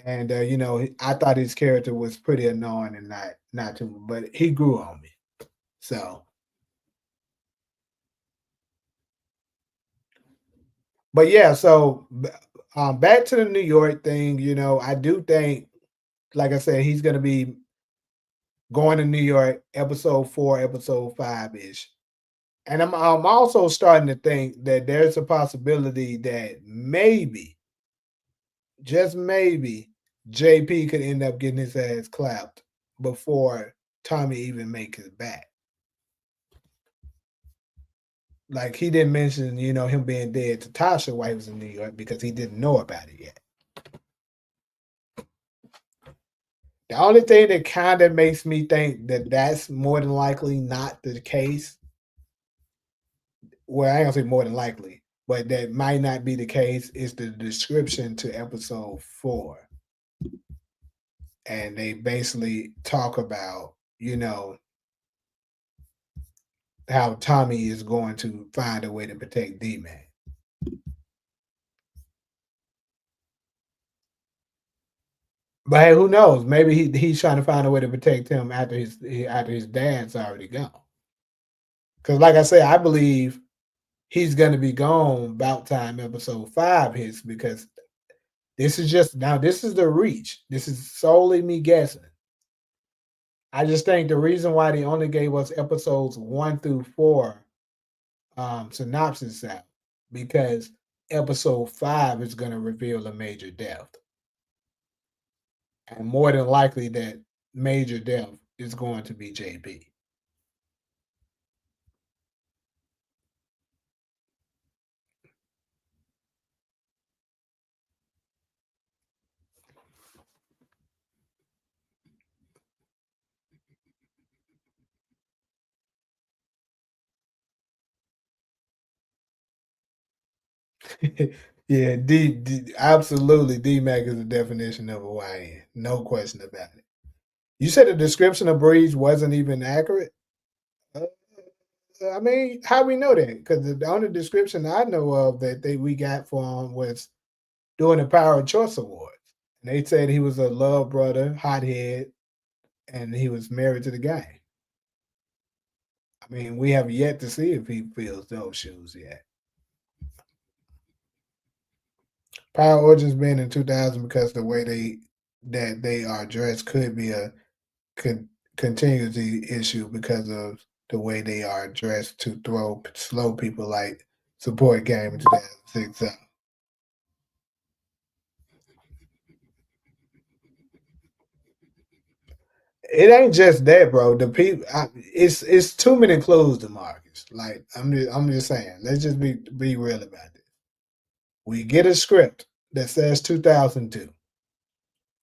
and I thought his character was pretty annoying and not too. But he grew on me. So, but yeah, so back to the New York thing. I do think, like I said, he's gonna be going to New York, episode 4, episode 5 ish. And I'm also starting to think that there's a possibility that maybe, just maybe, JP could end up getting his ass clapped before Tommy even make his back. Like he didn't mention, him being dead to Tasha while he was in New York because he didn't know about it yet. The only thing that kind of makes me think that that's more than likely not the case, well, I ain't gonna say more than likely, but that might not be the case is the description to episode 4. And they basically talk about, how Tommy is going to find a way to protect D-Man. But hey, who knows? Maybe he's trying to find a way to protect him after his dad's already gone. Because like I said, I believe he's gonna be gone about time episode 5 hits because this is the reach. This is solely me guessing. I just think the reason why they only gave us episodes 1 through 4 synopsis out because episode 5 is going to reveal a major death, and more than likely that major death is going to be JP. Yeah, absolutely. D Mac is the definition of a YN. No question about it. You said the description of Breeze wasn't even accurate. Uh, I mean, how we know that? Because the only description I know of that we got for him was during the Power of Choice Awards. And they said he was a love brother, hothead, and he was married to the guy. I mean, we have yet to see if he fills those shoes yet. Power Origins been in 2000 because the way they that they are dressed could be a con- continuity issue because of the way they are dressed to throw slow people like support game in 2006. So it ain't just that, bro. The people, it's too many clues to Marcus. Like I'm just saying. Let's just be real about it. We get a script that says 2002.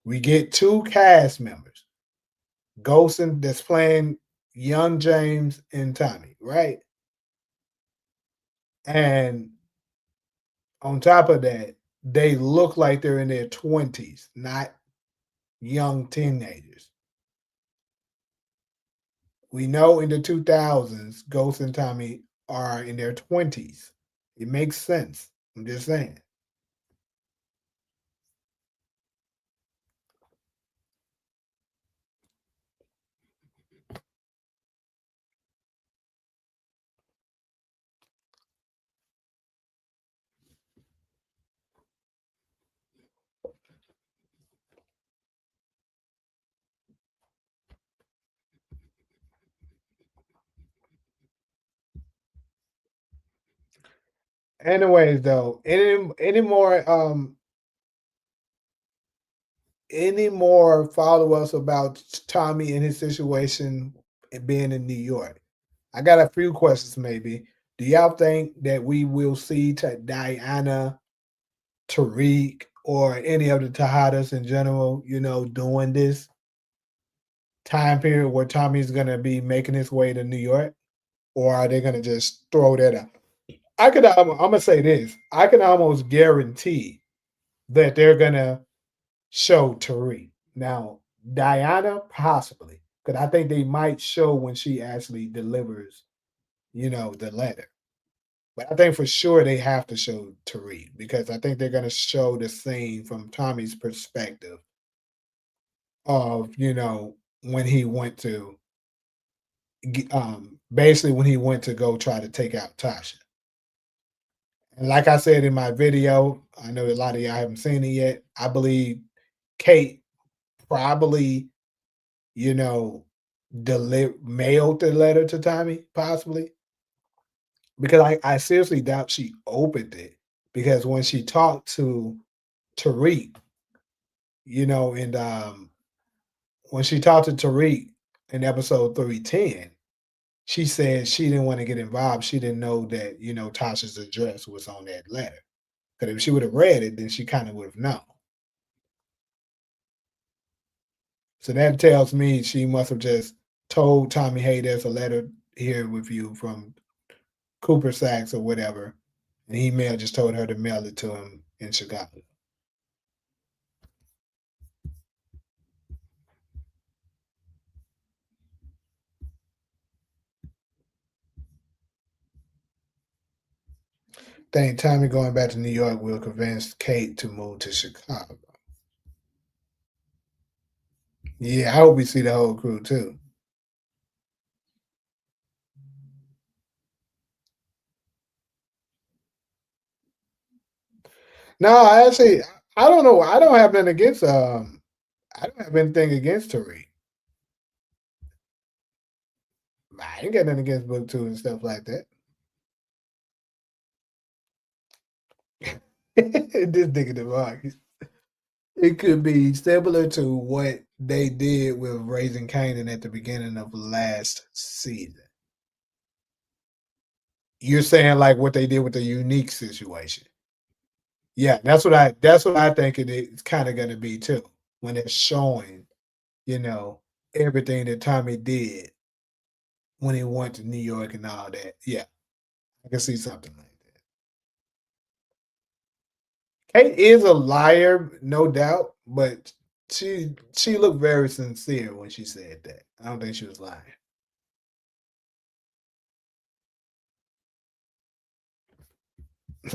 We get two cast members, Ghost that's playing young James and Tommy, right? And on top of that, they look like they're in their 20s, not young teenagers. We know in the 2000s, Ghost and Tommy are in their 20s. It makes sense. I'm just saying. Anyways, though, any more follow-ups about Tommy and his situation and being in New York? I got a few questions maybe. Do y'all think that we will see Diana, Tariq, or any of the Tejadas in general, doing this time period where Tommy's gonna be making his way to New York? Or are they gonna just throw that out? I'm gonna say this. I can almost guarantee that they're gonna show Tariq. Now, Diana, possibly, because I think they might show when she actually delivers, the letter. But I think for sure they have to show Tariq because I think they're going to show the scene from Tommy's perspective of, when he went to, basically when he went to go try to take out Tasha. And like I said in my video, I know a lot of y'all haven't seen it yet. I believe Kate probably, you know, mailed the letter to Tommy, possibly. Because I seriously doubt she opened it. Because when she talked to Tariq, and when she talked to Tariq in episode 310, she said she didn't want to get involved. She didn't know that, Tasha's address was on that letter. Because if she would have read it, then she kind of would have known. So that tells me she must have just told Tommy, hey, there's a letter here with you from Cooper Sacks or whatever. And he just told her to mail it to him in Chicago. Think Tommy going back to New York will convince Kate to move to Chicago. Yeah, I hope we see the whole crew too. No, I don't know. I don't have nothing against I don't have anything against Tariq. I ain't got nothing against book two and stuff like that. This nigga the rock. It could be similar to what they did with Raising Kanan at the beginning of last season. You're saying like what they did with the unique situation. Yeah, that's what I think it's kind of gonna be too. When it's showing, you know, everything that Tommy did when he went to New York and all that. Yeah, I can see something like that. Kate is a liar, no doubt, but she looked very sincere when she said that. I don't think she was lying.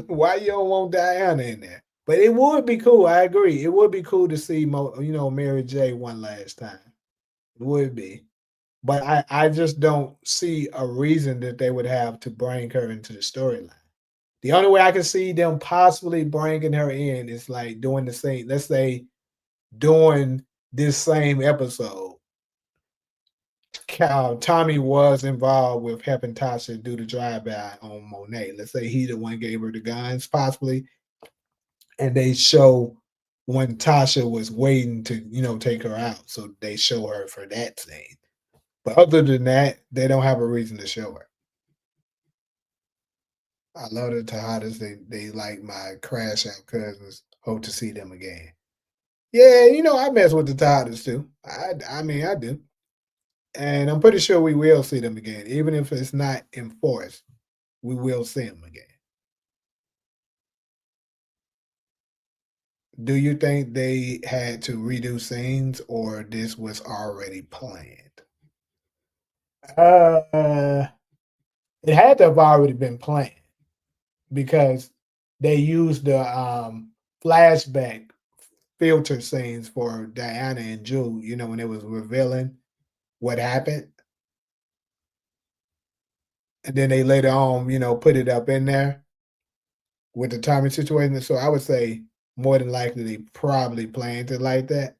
Why you don't want Diana in there? But it would be cool. I agree. It would be cool to see Mary J one last time. It would be. But I just don't see a reason that they would have to bring her into the storyline. The only way I can see them possibly bringing her in is like doing the same. Let's say during this same episode, Tommy was involved with helping Tasha do the drive-by on Monet. Let's say he the one gave her the guns, possibly, and they show when Tasha was waiting to, take her out. So they show her for that scene. But other than that, they don't have a reason to show her. I love the Tejadas. They like my crash out cousins. Hope to see them again. Yeah, I mess with the Tejadas too. I mean I do. And I'm pretty sure we will see them again. Even if it's not enforced, we will see them again. Do you think they had to redo scenes or this was already planned? Uh, it had to have already been planned because they used the flashback filter scenes for Diana and Jewel, when it was revealing what happened. And then they later on, put it up in there with the timing situation. So I would say more than likely they probably planned it like that.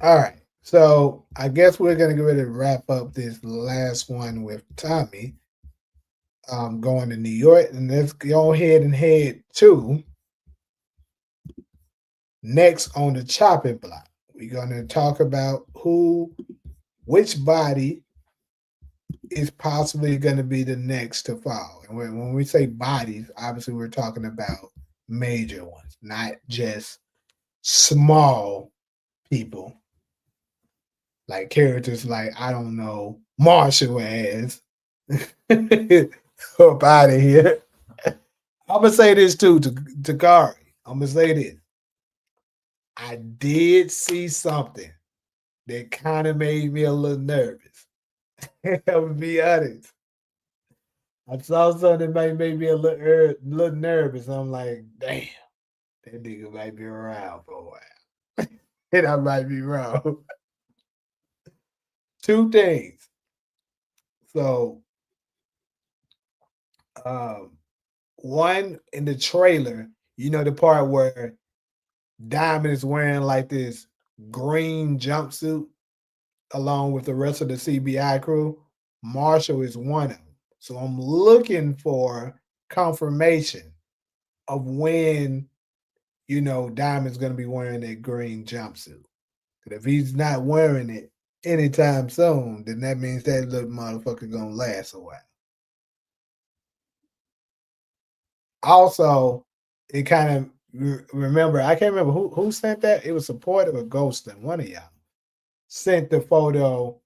All right. So I guess we're gonna get ready to wrap up this last one with Tommy going to New York. And let's go ahead and head to next on the chopping block. We're gonna talk about which body is possibly going to be the next to fall. And when we say bodies, obviously we're talking about major ones, not just small people like characters like, I don't know, Marshall as up out of here. I'm gonna say this too to Kari. I'm gonna say this. I did see something that kind of made me a little nervous. I'm gonna be honest. I saw something that made me a little nervous. I'm like, damn, that nigga might be around for a while. And I might be wrong. Two things. So, um, one in the trailer, the part where Diamond is wearing like this green jumpsuit along with the rest of the CBI crew. Marshall is one of them. So I'm looking for confirmation of when Diamond's gonna be wearing that green jumpsuit. But if he's not wearing it anytime soon, then that means that little motherfucker gonna last a while. Also, it kind of remember, I can't remember who sent that. It was Support or Ghostin, one of y'all sent the photo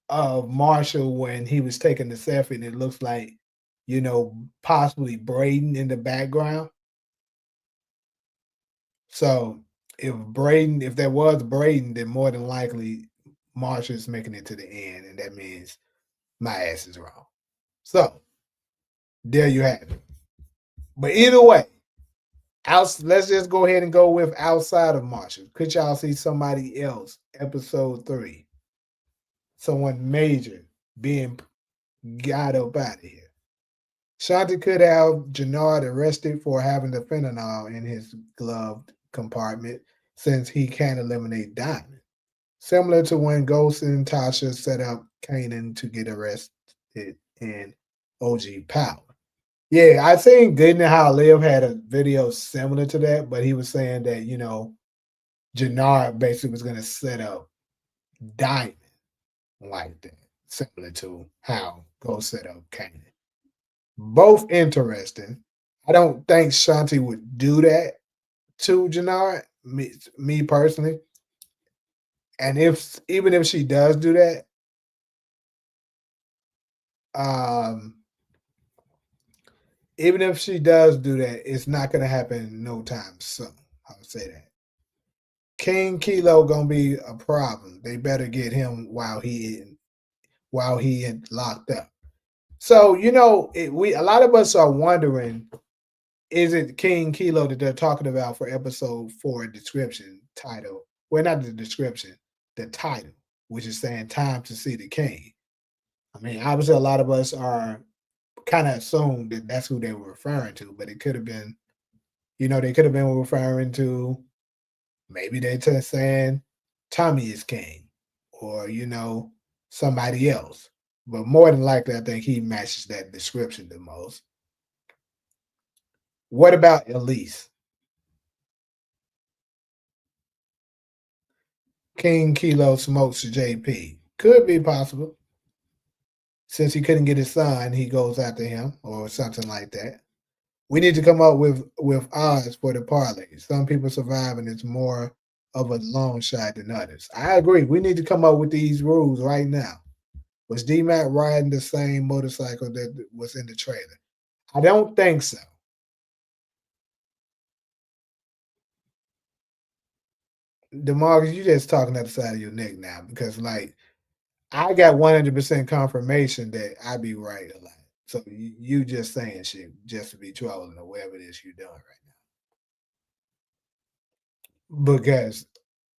of Marshall when he was taking the selfie, and it looks like, possibly Braden in the background. So if there was Braden, then more than likely Marshall's making it to the end, and that means my ass is wrong. So there you have it. But either way, let's just go ahead and go with outside of Marshall. Could y'all see somebody else, episode 3, someone major being got up out of here? Shanti could have Jannard arrested for having the fentanyl in his glove compartment since he can't eliminate Diamond. Similar to when Ghost and Tasha set up Kanan to get arrested in OG Power. Yeah, I seen Good and How I Live had a video similar to that, but he was saying that, Jannard basically was gonna set up Diamond like that, similar to how Ghost set up Kanan. Both interesting. I don't think Shanti would do that to Jannard, me personally. And if even if she does do that, um, even if she does do that, it's not gonna happen no time soon. I'll say that. King Kilo gonna be a problem. They better get him while he locked up. So we a lot of us are wondering, is it King Kilo that they're talking about for episode 4 description title? Well, not the description, the title, which is saying time to see the king. I mean, obviously, a lot of us are kind of assumed that that's who they were referring to, but it could have been, they could have been referring to maybe they're just saying Tommy is king or, somebody else. But more than likely, I think he matches that description the most. What about Elise? King Kilo smokes JP. Could be possible. Since he couldn't get his son, he goes after him or something like that. We need to come up with odds for the parlay. Some people survive, and it's more of a long shot than others. I agree. We need to come up with these rules right now. Was D-Mac riding the same motorcycle that was in the trailer? I don't think so. DeMarcus, you just talking out the side of your neck now because, like, I got 100% confirmation that I be right a lot. So you just saying shit just to be trolling or whatever it is you're doing right now. Because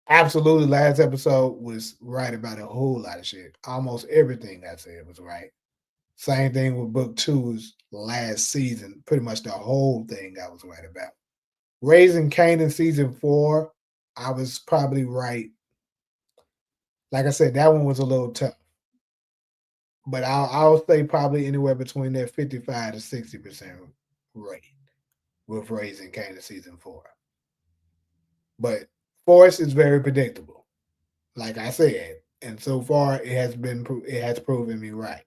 absolutely, last episode was right about a whole lot of shit. Almost everything I said was right. Same thing with book two's last season. Pretty much the whole thing I was right about. Raising Canaan season 4, I was probably right. Like I said, that one was a little tough. But I'll say probably anywhere between that 55 to 60% rate with Raising Canaan season 4. But Force is very predictable, like I said, and so far it has proven me right.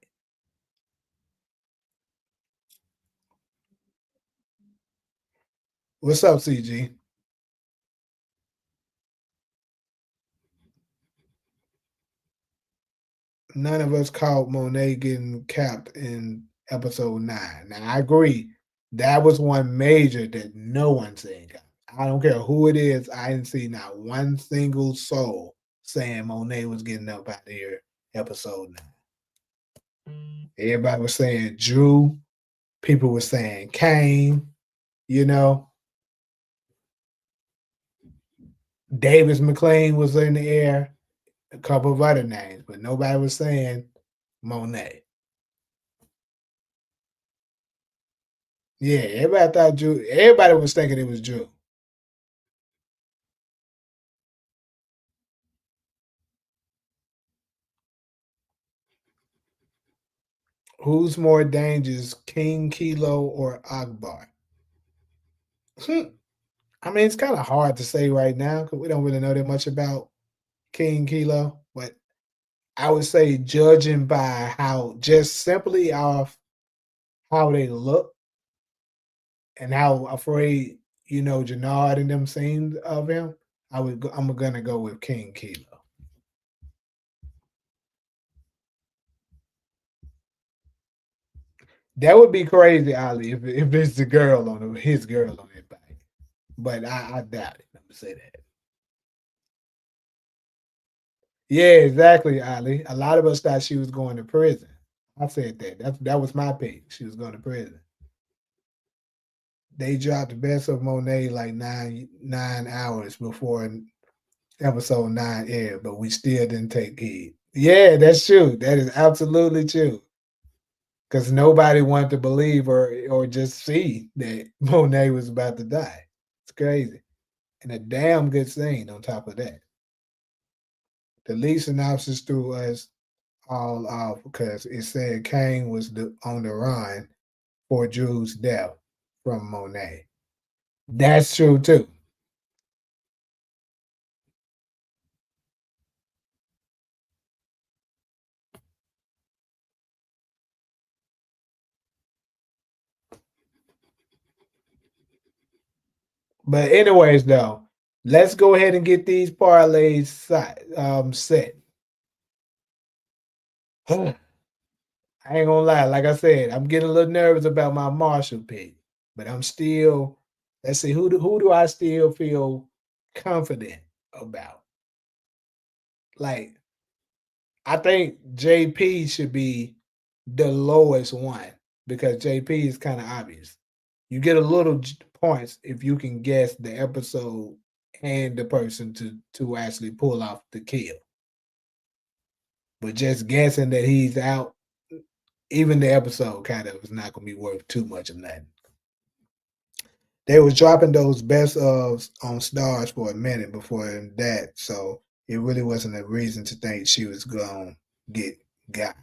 What's up, CG? None of us caught Monet getting capped in episode 9. Now I agree that was one major that no one seen. I don't care who it is. I didn't see not one single soul saying Monet was getting up out of here episode 9. Everybody was saying Drew. People were saying Kane. You know, Davis McLean was in the air. A couple of other names, but nobody was saying Monet. Yeah, everybody thought Drew. Everybody was thinking it was Drew. Who's more dangerous, King Kilo or Akbar? I mean, it's kind of hard to say right now because we don't really know that much about King Kilo. But I would say, judging by how just simply off how they look and how afraid Jannard and them seemed of him, I'm gonna go with King Kilo. That would be crazy, Ali, if it's the girl on his girl on that bike. But I doubt it. I'm gonna say that. Yeah, exactly, Ali. A lot of us thought she was going to prison. I said that. That was my pick. She was going to prison. They dropped the best of Monet like nine hours before episode 9 aired, but we still didn't take heed. Yeah, that's true. That is absolutely true. Because nobody wanted to believe or just see that Monet was about to die. It's crazy. And a damn good scene on top of that. The lead synopsis threw us all off because it said Kane was on the run for Drew's death from Monet. That's true too. But anyways, though, let's go ahead and get these parlays set. I ain't gonna lie, like I said, I'm getting a little nervous about my Marshall pick, but I'm still. Let's see who do I still feel confident about? Like I think JP should be the lowest one because JP is kind of obvious. You get a little points if you can guess the episode and the person to actually pull off the kill. But just guessing that he's out, even the episode kind of is not going to be worth too much of that. They was dropping those best ofs on stars for a minute before that, so it really wasn't a reason to think she was going to get got.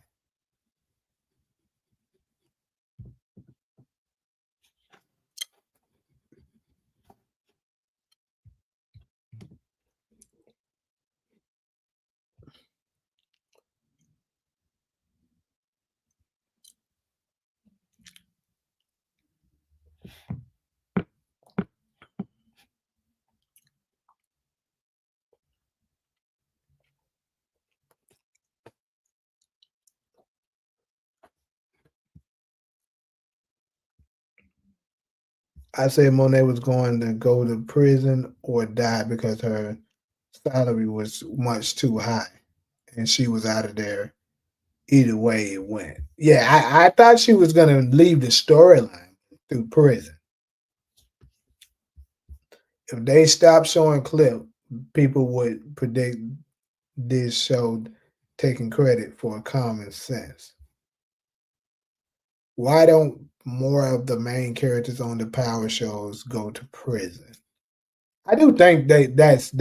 I said Monet was going to go to prison or die because her salary was much too high and she was out of there either way it went. Yeah, I thought she was going to leave the storyline through prison. If they stopped showing clip, people would predict this show taking credit for common sense. Why don't more of the main characters on the power shows go to prison? I do think that's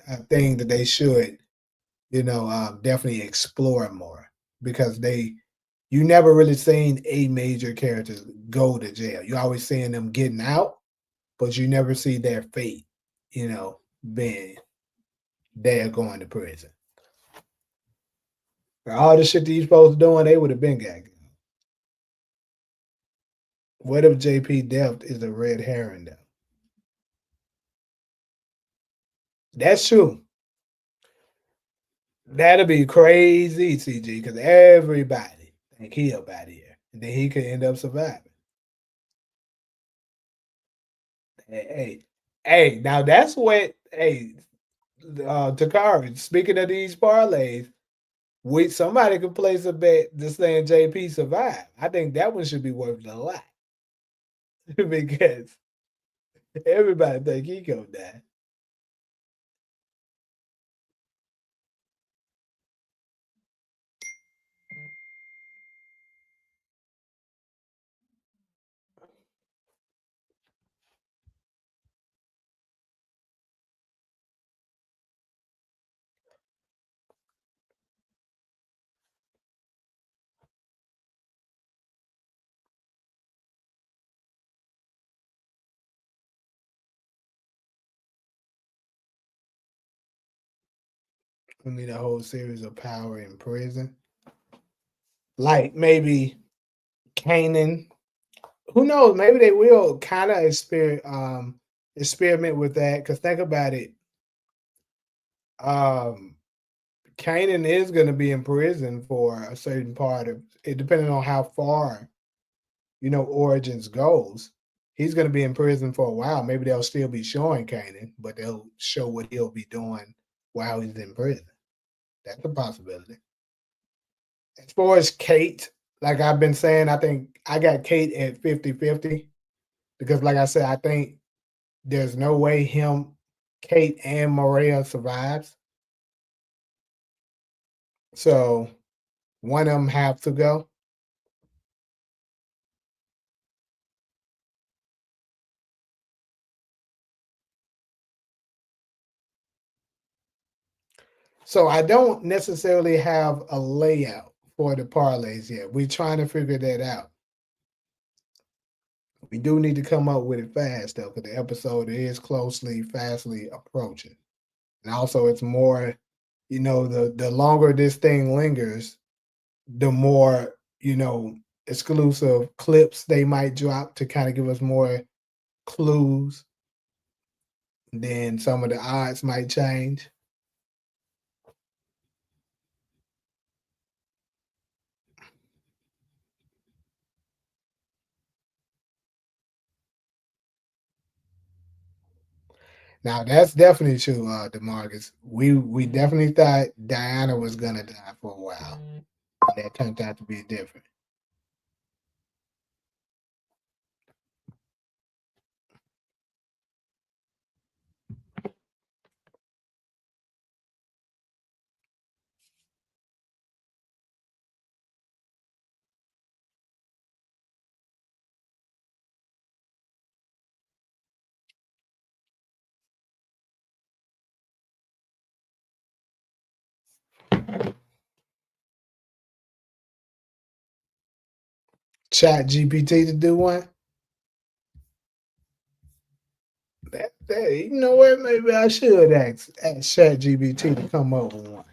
a thing that they should, definitely explore more because you never really seen a major character go to jail. You always seeing them getting out, but you never see their fate, being they're going to prison. For all the shit that you supposed to doing, they would have been gagged. What if JP Deft is a red herring though? That's true. That'd be crazy, CG, because everybody think he up out here. And then he could end up surviving. Hey, hey, now that's what Takari, speaking of these parlays, somebody could place a bet just saying JP survived. I think that one should be worth a lot because everybody think he gonna die. I mean, a whole series of power in prison. Like maybe Kanan. Who knows? Maybe they will kind of experiment with that. Because think about it. Um, Kanan is going to be in prison for a certain part of it, depending on how far Origins goes. He's going to be in prison for a while. Maybe they'll still be showing Kanan, but they'll show what he'll be doing while he's in prison. That's a possibility. As far as Kate, like I've been saying, I think I got Kate at 50-50 because, like I said, I think there's no way Kate, and Maria survives. So one of them have to go. So I don't necessarily have a layout for the parlays yet. We're trying to figure that out. We do need to come up with it fast though, because the episode is fastly approaching. And also it's more, the longer this thing lingers, the more, exclusive clips they might drop to kind of give us more clues. Then some of the odds might change. Now that's definitely true, Demarcus. We definitely thought Diana was gonna die for a while. And that turned out to be different. Chat GPT to do one. You know what? Maybe I should ask Chat GPT to come up with one.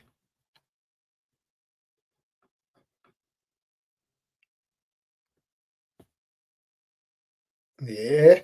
Yeah.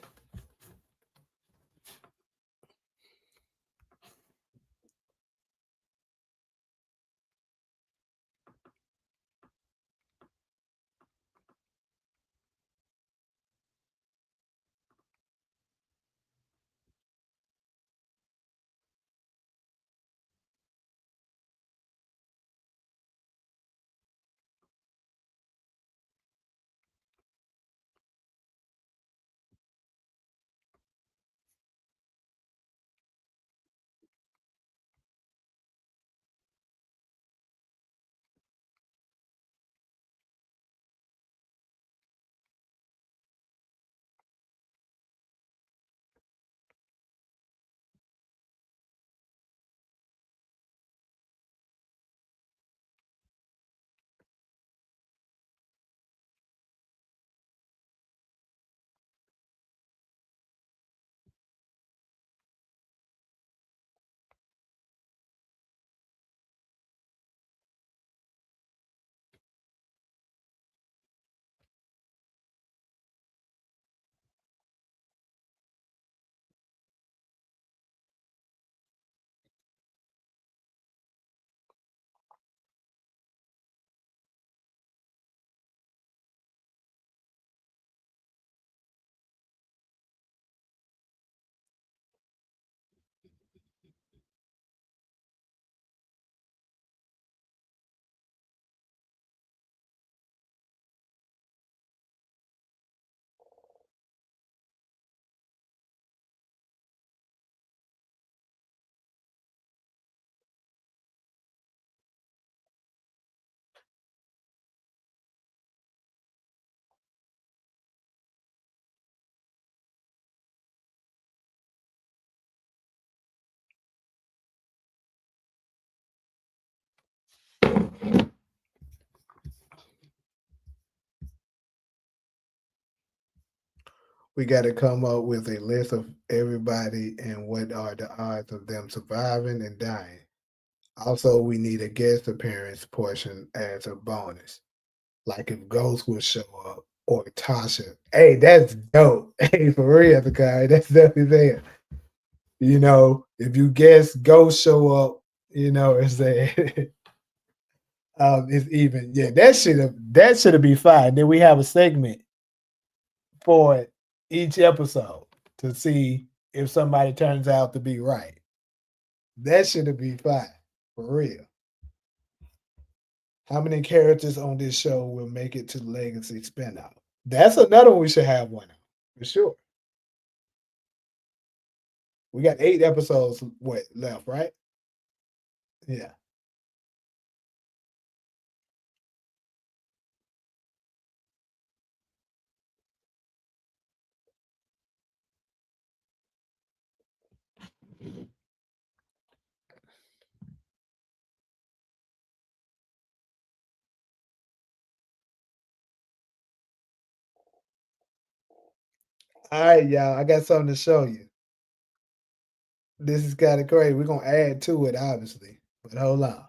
We got to come up with a list of everybody and what are the odds of them surviving and dying. Also, we need a guest appearance portion as a bonus. Like if Ghost would show up or Tasha. Hey, that's dope. Hey, for real, the guy. That's definitely there. If you guess Ghost show up, it's that it's even. Yeah, that should have be fine. Then we have a segment for each episode to see if somebody turns out to be right. That should have been fine. For real. How many characters on this show will make it to the Legacy spinout? That's another one we should have one of, for sure. We got 8 episodes left, right? Yeah. All right, y'all. I got something to show you. This is kind of crazy. We're gonna add to it, obviously. But hold on.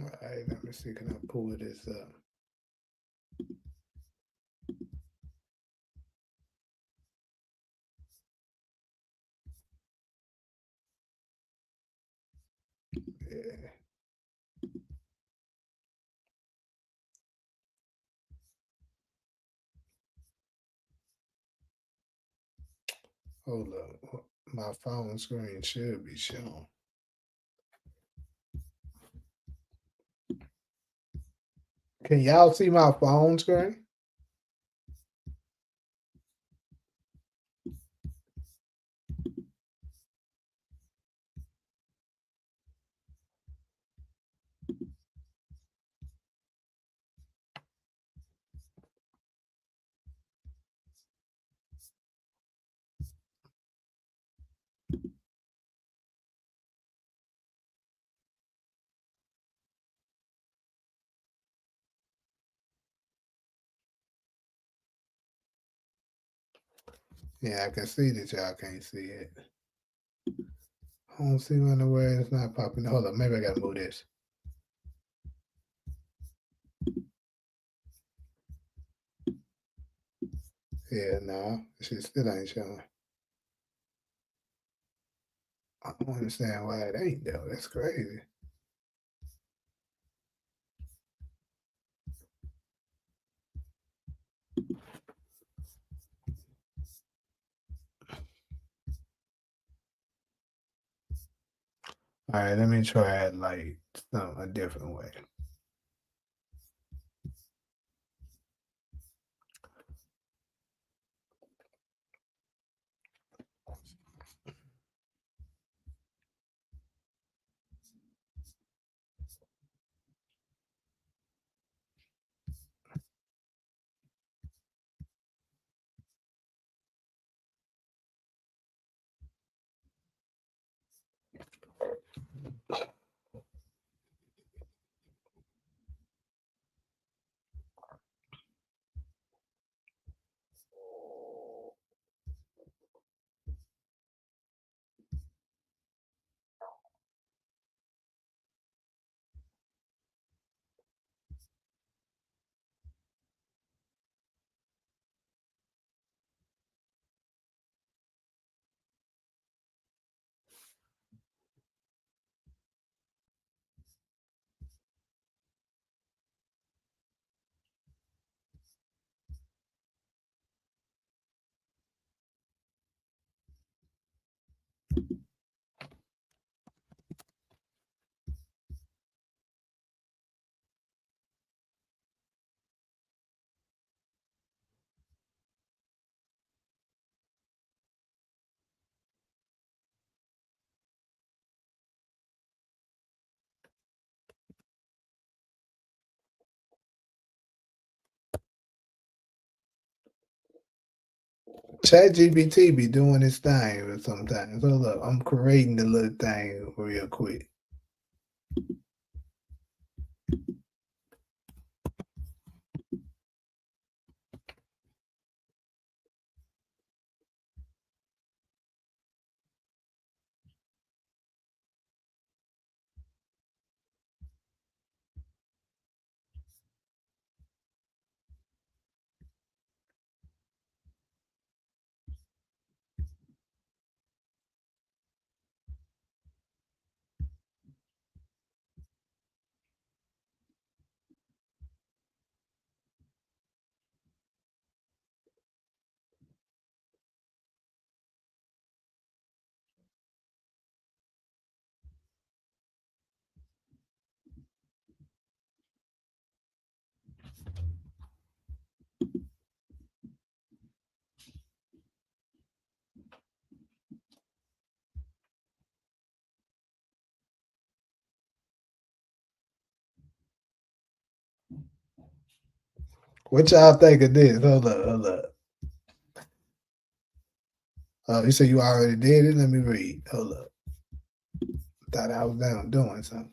All right, let me see. Can I pull this up? Yeah. Hold up. My phone screen should be shown. Can y'all see my phone screen? Yeah, I can see that y'all can't see it. I don't see one where it's not popping. Hold up, maybe I gotta move this. Yeah, no, shit still ain't showing. I don't understand why it ain't though. That's crazy. All right, let me try it like a different way. ChatGPT be doing its thing sometimes. Hold up, I'm creating the little thing real quick. What y'all think of this? Hold up, hold up. You said you already did it. Let me read. Hold up. Thought I was down doing something.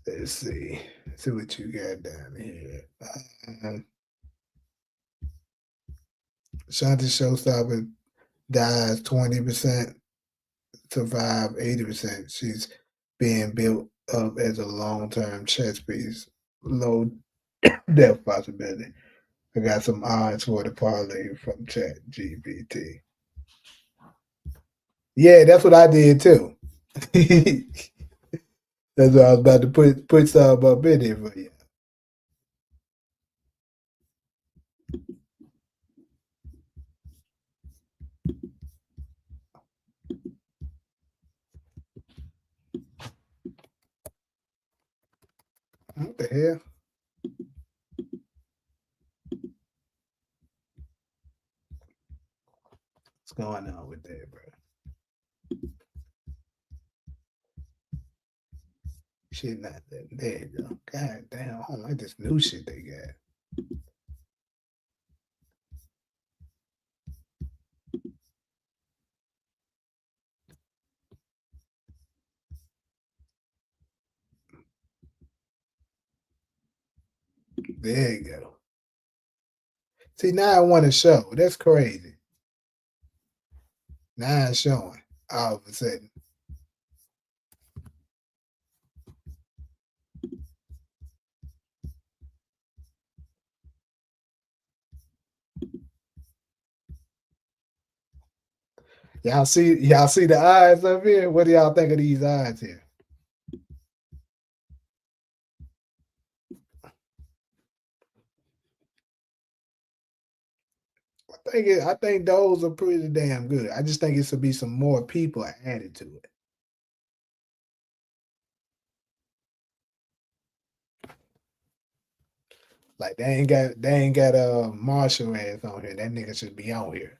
Let's see. See what you got down here. Um, Shanti Showstopper dies 20%, survive 80%. She's being built up as a long-term chess piece. Low death possibility. I got some odds for the parlay from Chat GPT. Yeah, that's what I did too. That's what I was about to put some up in there for you. What the hell? What's going on with that, bro? Shit, not that. There you go. God damn, I don't like this new shit they got. There you go. See, now I want to show. That's crazy. Now it's showing all of a sudden. Y'all see the eyes up here? What do y'all think of these eyes here? I think those are pretty damn good. I just think it should be some more people added to it. Like they ain't got a Marshall ass on here. That nigga should be on here.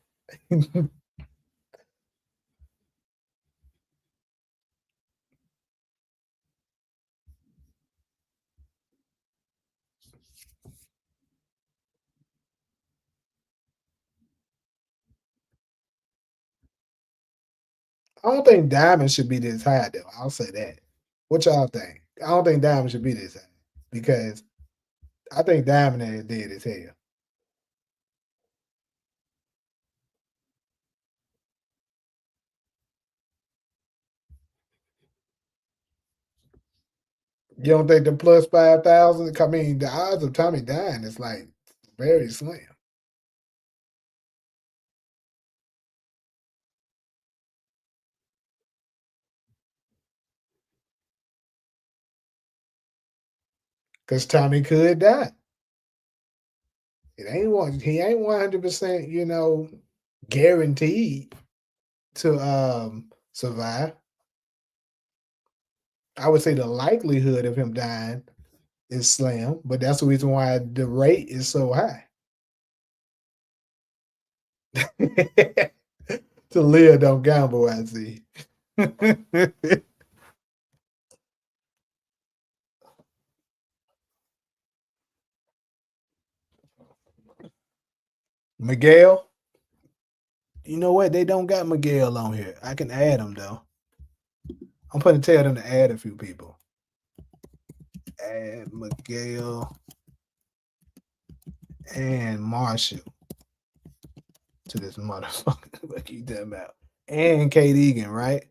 I don't think Diamond should be this high though. I'll say that. What y'all think? I don't think Diamond should be this high because I think Diamond is dead as hell. You don't think the plus 5,000? I mean, the odds of Tommy dying is like very slim. Because Tommy could die. He ain't 100%, guaranteed to survive. I would say the likelihood of him dying is slim, but that's the reason why the rate is so high. To live, don't gamble, I see. Miguel, you know what? They don't got Miguel on here. I can add him though. I'm gonna tell them to add a few people. Add Miguel and Marshall to this motherfucker. What you talking about? And Kate Egan, right?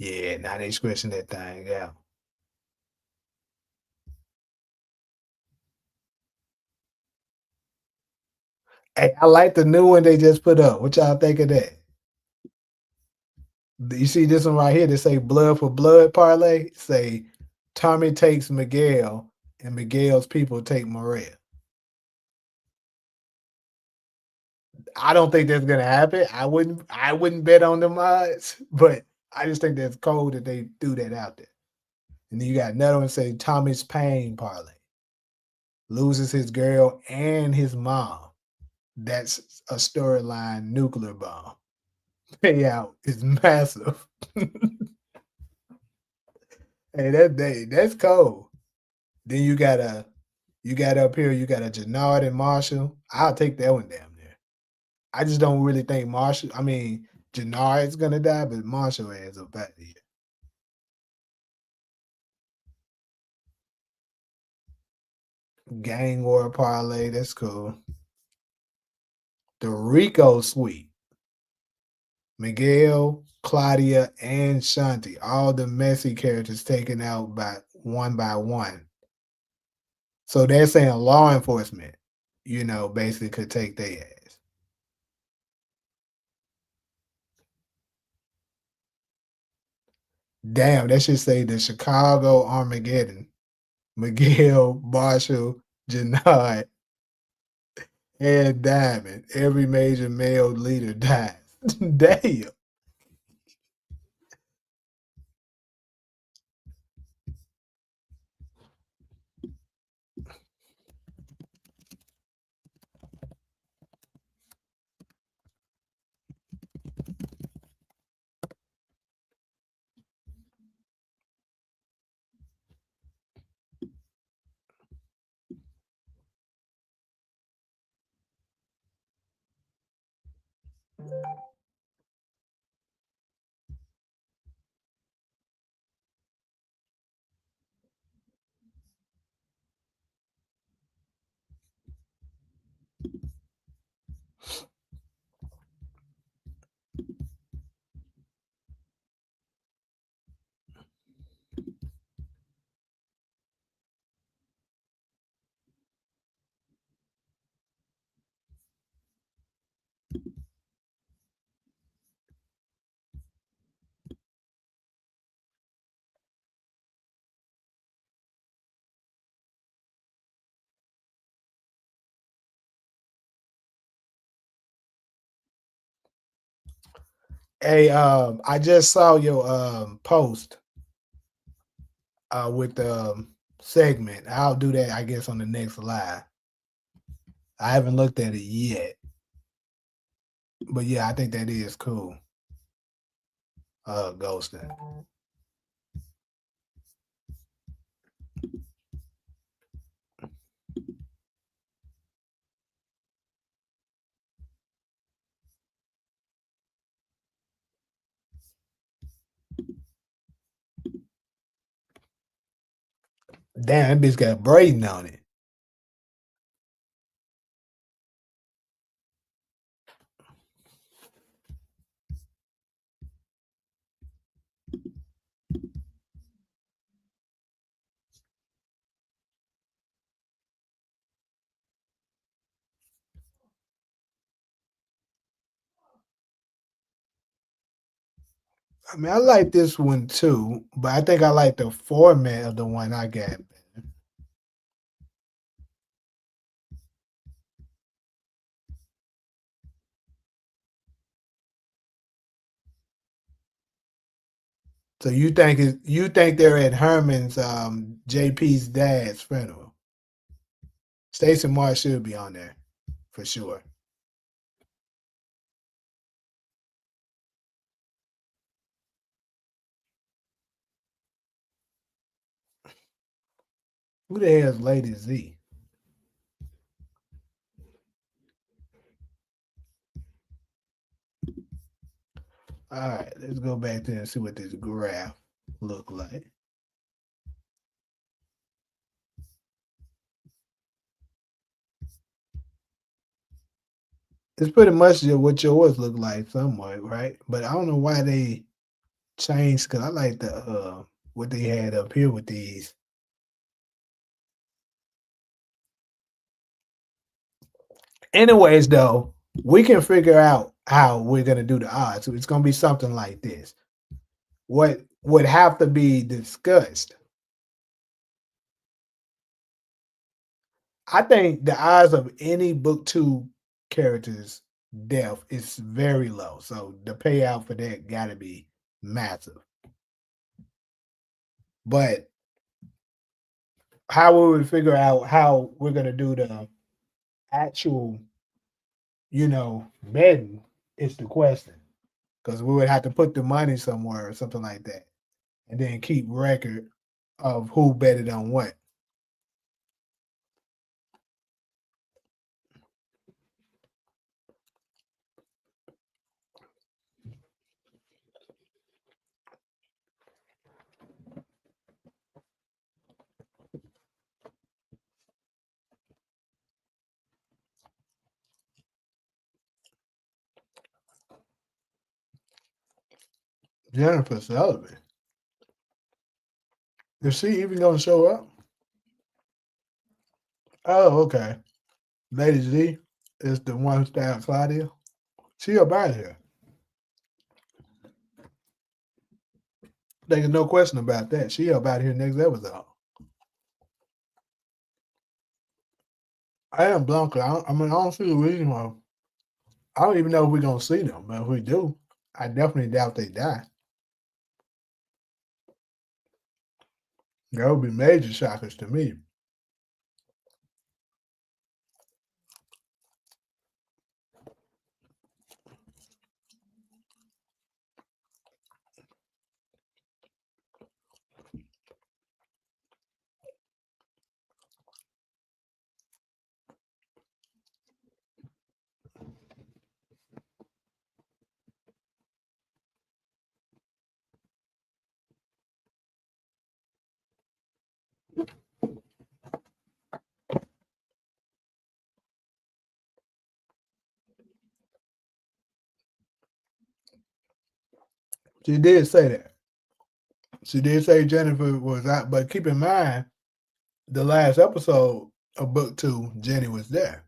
Yeah, now they squishing that thing out. Hey, I like the new one they just put up. What y'all think of that? You see this one right here? They say blood for blood parlay. Say Tommy takes Miguel and Miguel's people take Maria. I don't think that's gonna happen. I wouldn't bet on them odds, but I just think that's cold that they threw that out there. And then you got another one say Tommy's pain parlay. Loses his girl and his mom. That's a storyline nuclear bomb. Payout is massive. Hey, that's cold. Then you got up here, you got a Jannard and Marshall. I'll take that one damn near. I just don't really think Marshall. I mean, Jannard's gonna die, but Marshall has a bad year. Gang war parlay, that's cool. The Rico suite. Miguel, Claudia, and Shanti, all the messy characters taken out by one. So they're saying law enforcement, basically could take their ass. Damn, that should say the Chicago Armageddon. Miguel, Marshall, Janai, and Diamond. Every major male leader dies. Damn. Hey, I just saw your post with the segment. I'll do that, I guess, on the next live. I haven't looked at it yet, but yeah, I think that is cool. Ghosting. Damn, that bitch got braiding on it. I mean, I like this one too, but I think I like the format of the one I got. So you think they're at Herman's JP's dad's funeral. Stacey Marsh should be on there for sure. Who the hell is Lady Z? All right, let's go back there and see what this graph look like. It's pretty much just what yours look like somewhat, right? But I don't know why they changed because I like the what they had up here with these. Anyways, though, we can figure out how we're gonna do the odds. So it's gonna be something like this. what would have to be discussed. I think the odds of any book two character's death is very low. So the payout for that gotta be massive. But how will we figure out how we're gonna do the actual, betting is the question. Because we would have to put the money somewhere or something like that. And then keep record of who betted on what. Jennifer Sullivan. Is she even gonna show up? Oh, okay. Lady Z is the one who stabbed Claudia. She up out of here. There's no question about that. She up out of here next episode. I am Blanca. I don't see the reason why. I don't even know if we're gonna see them, but if we do, I definitely doubt they die. That would be major shockers to me. She did say that. She did say Jennifer was out, but keep in mind the last episode of book two, Jenny was there.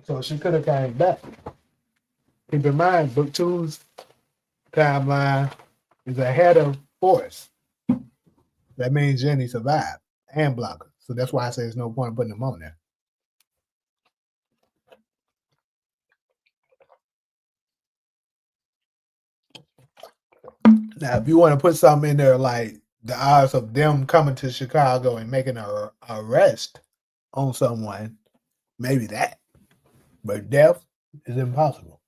So she could have came back. Keep in mind, book two's timeline is ahead of Forrest. That means Jenny survived and Blanca. So that's why I say there's no point in putting them on there. Now, if you want to put something in there like the odds of them coming to Chicago and making a arrest on someone, maybe that. But death is impossible.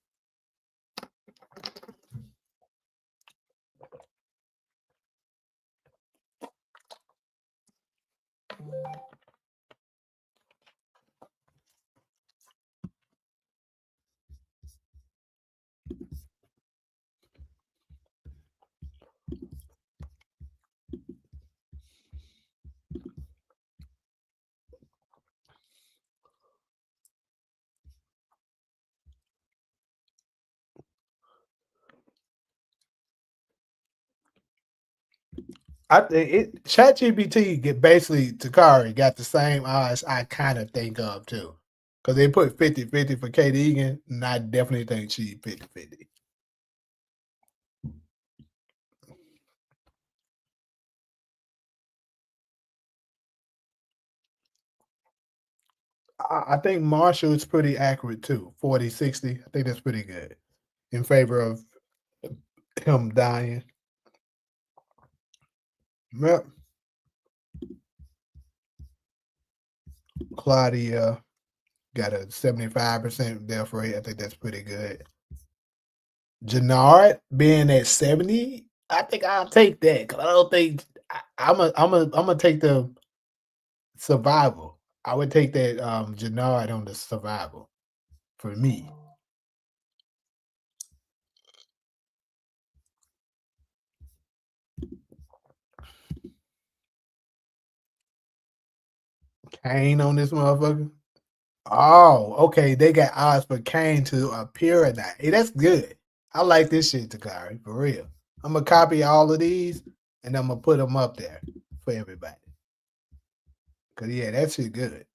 I think it ChatGPT get basically Takari got the same odds I kind of think of too. Because they put 50-50 for Kate Egan, and I definitely think she 50-50. I think Marshall is pretty accurate too. 40-60. I think that's pretty good in favor of him dying. Yep. Claudia got a 75% death rate. I think that's pretty good. Jannard being at 70, I think I'll take that because I don't think I'm gonna take the survival. I would take that Jannard on the survival for me. Kane on this motherfucker. Oh, okay. They got odds for Kane to appear or not. Hey, that's good. I like this shit, Takari, for real. I'm gonna copy all of these and I'm gonna put them up there for everybody. Cause yeah, that shit good.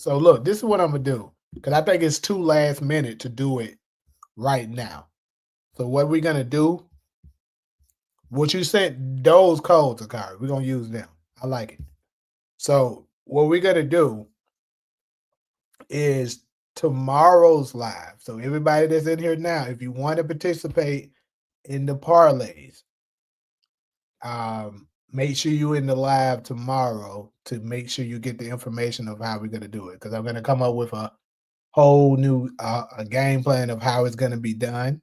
So look, this is what I'm gonna do because I think it's too last minute to do it right now. So what we're gonna do? What you sent those codes, Akari. We're gonna use them. I like it. So what we're gonna do is tomorrow's live. So everybody that's in here now, if you want to participate in the parlays, make sure you in the live tomorrow to make sure you get the information of how we're gonna do it. Because I'm gonna come up with a whole new a game plan of how it's gonna be done,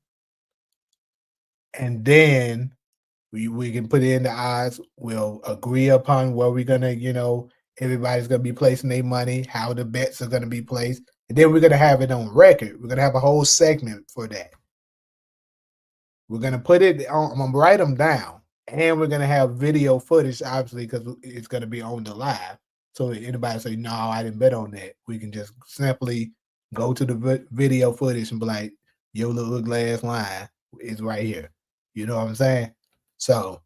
and then we can put in the odds. We'll agree upon where we're gonna, everybody's gonna be placing their money, how the bets are gonna be placed, and then we're gonna have it on record. We're gonna have a whole segment for that. We're gonna put it on. I'm gonna write them down, and we're gonna have video footage, obviously, because it's gonna be on the live. So if anybody say no, I didn't bet on that, we can just simply go to the video footage and be like, "Your little glass line is right here." You know what I'm saying? So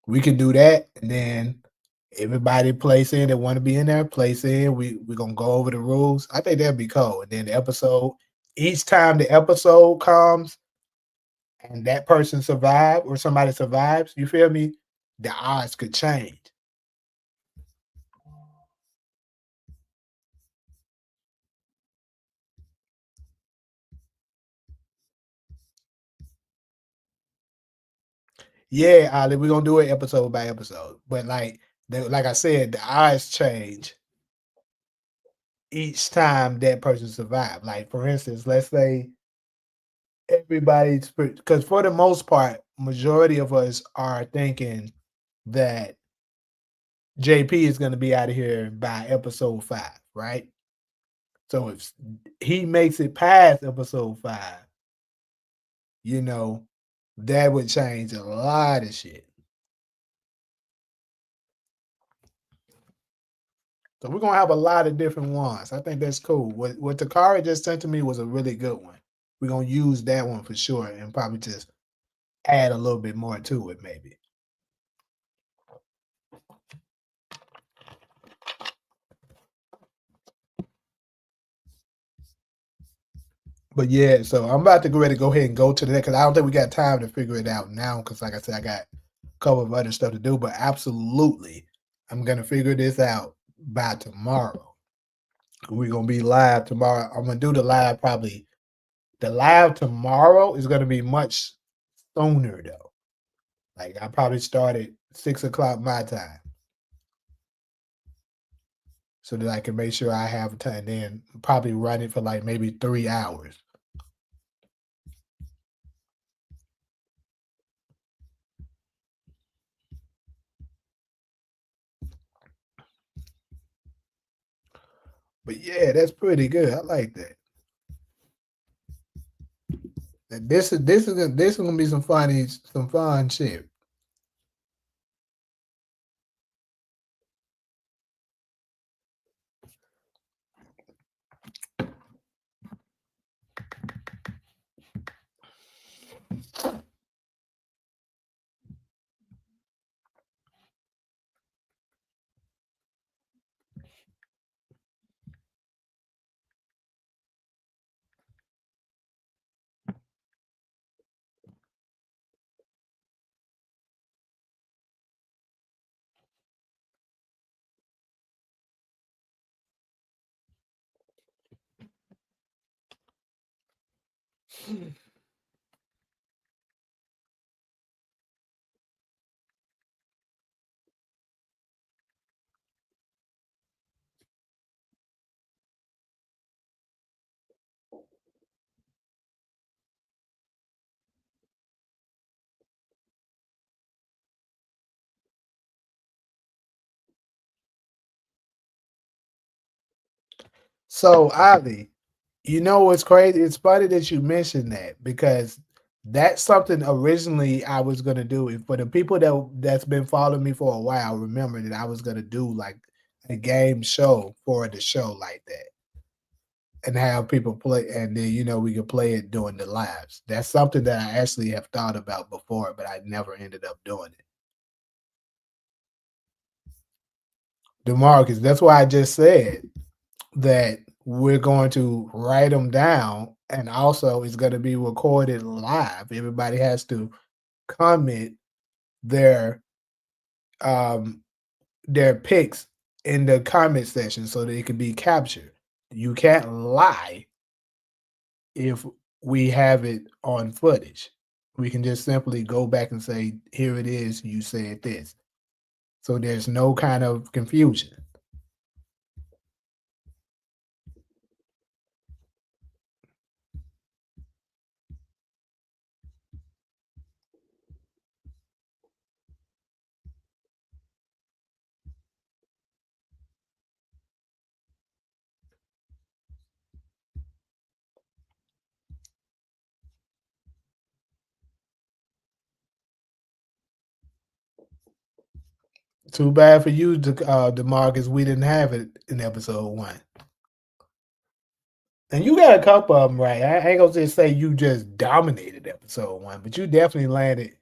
we can do that, and then everybody place in that want to be in there, place in. We're gonna go over the rules. I think that'd be cool. And then the episode, each time the episode comes and that person survive or somebody survives, you feel me? The odds could change. Yeah, Ali, we're gonna do it episode by episode. But like I said, the odds change each time that person survive. Like for instance, let's say everybody's because for the most part, majority of us are thinking that JP is going to be out of here by episode 5, right? So if he makes it past episode 5, you know, that would change a lot of shit. So we're gonna have a lot of different ones. I think that's cool. What Takara just sent to me was a really good one. We're gonna use that one for sure and probably just add a little bit more to it, maybe. But yeah, so I'm about to go ready to go ahead and go to the next because I don't think we got time to figure it out now. Because like I said, I got a couple of other stuff to do. But absolutely, I'm gonna figure this out by tomorrow. We're gonna be live tomorrow. I'm gonna do the live probably. The live tomorrow is gonna be much sooner though. Like I probably start at 6 o'clock my time, so that I can make sure I have time. And then probably run it for like maybe 3 hours. But yeah, that's pretty good. I like that. And this is gonna be some fun shit. So Avi, you know what's crazy? It's funny that you mentioned that because that's something originally I was gonna do. And for the people that's been following me for a while, remember that I was gonna do like a game show for the show like that and have people play, and then we could play it during the lives. That's something that I actually have thought about before, but I never ended up doing it. DeMarcus, that's why I just said that we're going to write them down, and also it's going to be recorded live. Everybody has to comment their um their picks in the comment section so that it can be captured. You can't lie if we have it on footage. We can just simply go back and say, here it is, you said this. So there's no kind of confusion. Too bad for you, Demarcus. We didn't have it in episode one. And you got a couple of them right. I ain't gonna just say you just dominated episode one, but you definitely landed.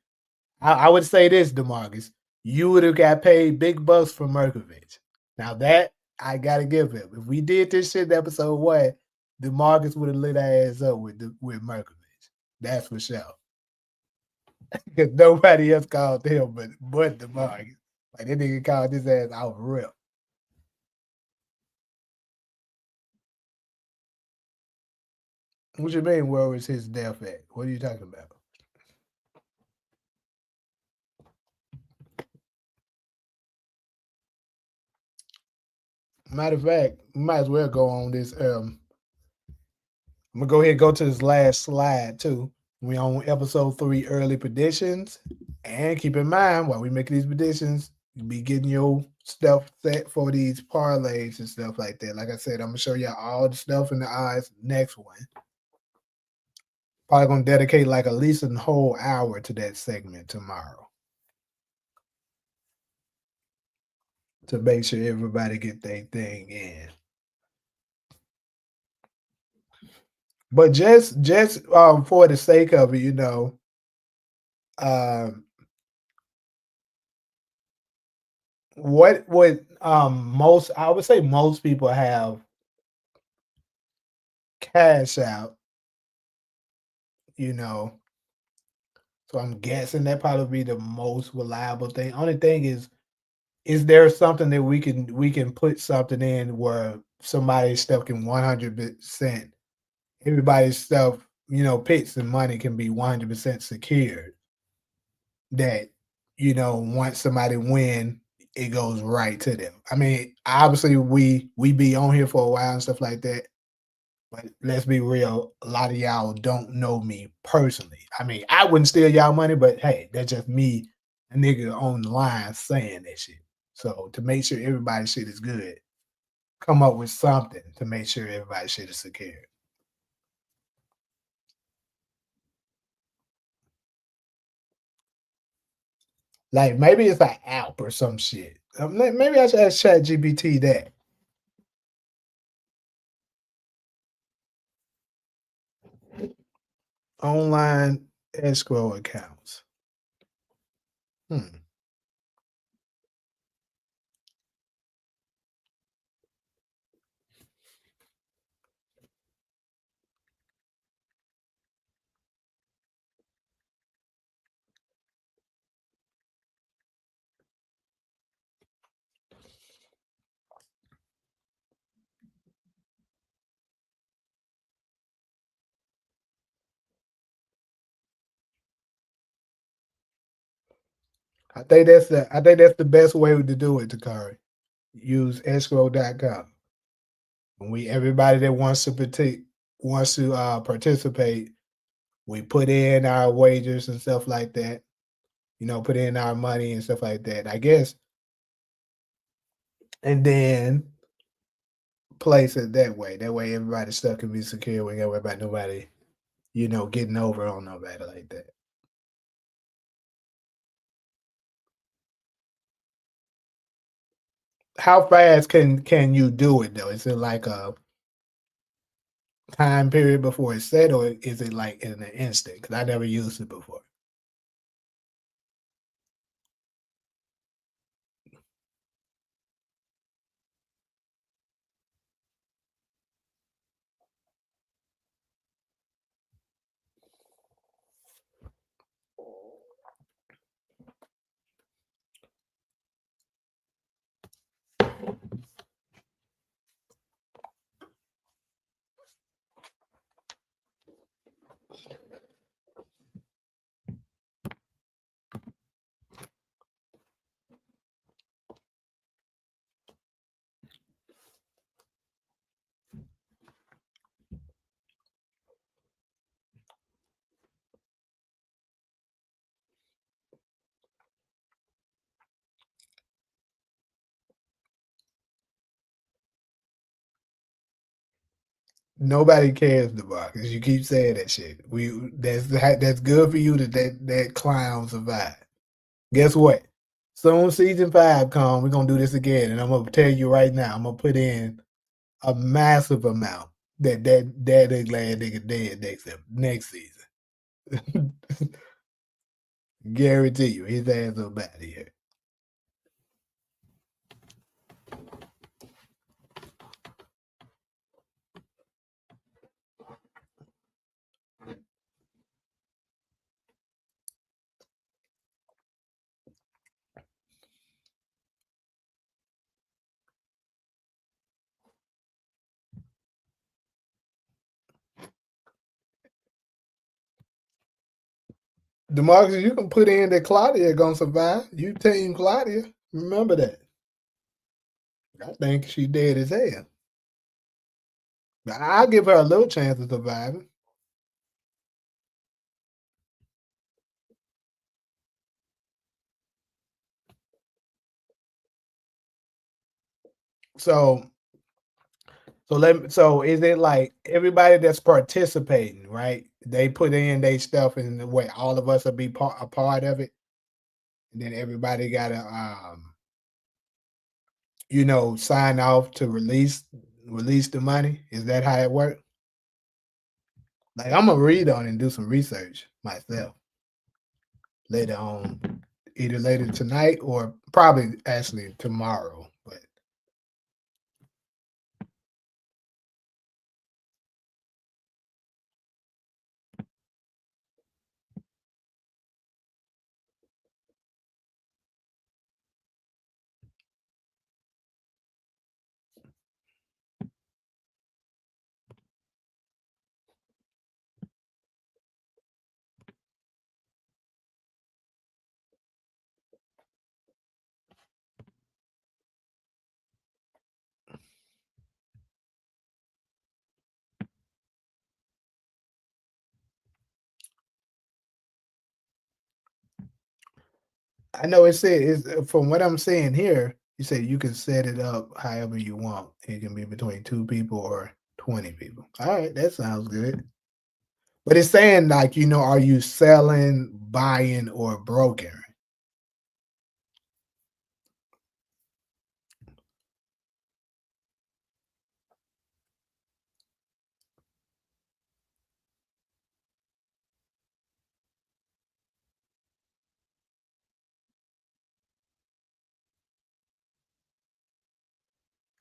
I would say this, Demarcus. You would have got paid big bucks for Merkovich. Now that I gotta give him. If we did this shit in episode one, Demarcus would have lit our ass up with Merkovich. That's for sure. Because nobody else called him but Demarcus. Like that nigga called his ass out real. What you mean? Where was his death at? What are you talking about? Matter of fact, we might as well go on this. I'm gonna go ahead and go to this last slide too. We on episode 3, early predictions, and keep in mind while we make these predictions, you be getting your stuff set for these parlays and stuff like that. Like I said, I'm gonna show y'all all the stuff in the odds next one. Probably gonna dedicate like at least a whole hour to that segment tomorrow to make sure everybody get their thing in. But just for the sake of it, um, what would most I would say most people have cash out, you know. So I'm guessing that probably be the most reliable thing. Only thing is there something that we can put something in where somebody's stuff can 100% everybody's stuff, picks and money can be 100% secured that, once somebody win, it goes right to them. I mean, obviously we be on here for a while and stuff like that. But let's be real, a lot of y'all don't know me personally. I mean, I wouldn't steal y'all money, but hey, that's just me, a nigga on the line saying that shit. So to make sure everybody's shit is good, come up with something to make sure everybody's shit is secure. Like maybe it's an app or some shit. Maybe I should ask ChatGPT that. Online escrow accounts. Hmm. I think that's the best way to do it, Takari. Use escrow.com. When we everybody that wants to participate, we put in our wagers and stuff like that. Put in our money and stuff like that. I guess, and then place it that way. That way, everybody's stuff can be secure. We ain't worry about nobody, getting over on nobody like that. How fast can you do it though? Is it like a time period before it's set, or is it like in an instant? Because I never used it before. Nobody cares, DeMarcus. You keep saying that shit. That's good for you that clown survived. Guess what? Soon season 5 come, we're gonna do this again, and I'm gonna tell you right now, I'm gonna put in a massive amount that glad nigga dead next season. Guarantee you, his ass up out of here. DeMarcus, you can put in that Claudia gonna survive. You team Claudia. Remember that. I think she dead as hell. But I'll give her a little chance of surviving. So so is it like everybody that's participating, right? They put in their stuff and the way all of us will be a part of it. And then everybody gotta sign off to release the money. Is that how it works? Like I'm gonna read on it and do some research myself later on, either later tonight or probably actually tomorrow. But I know it said from what I'm saying here, you say you can set it up however you want. It can be between 2 people or 20 people. All right, that sounds good. But it's saying like, are you selling, buying, or brokering?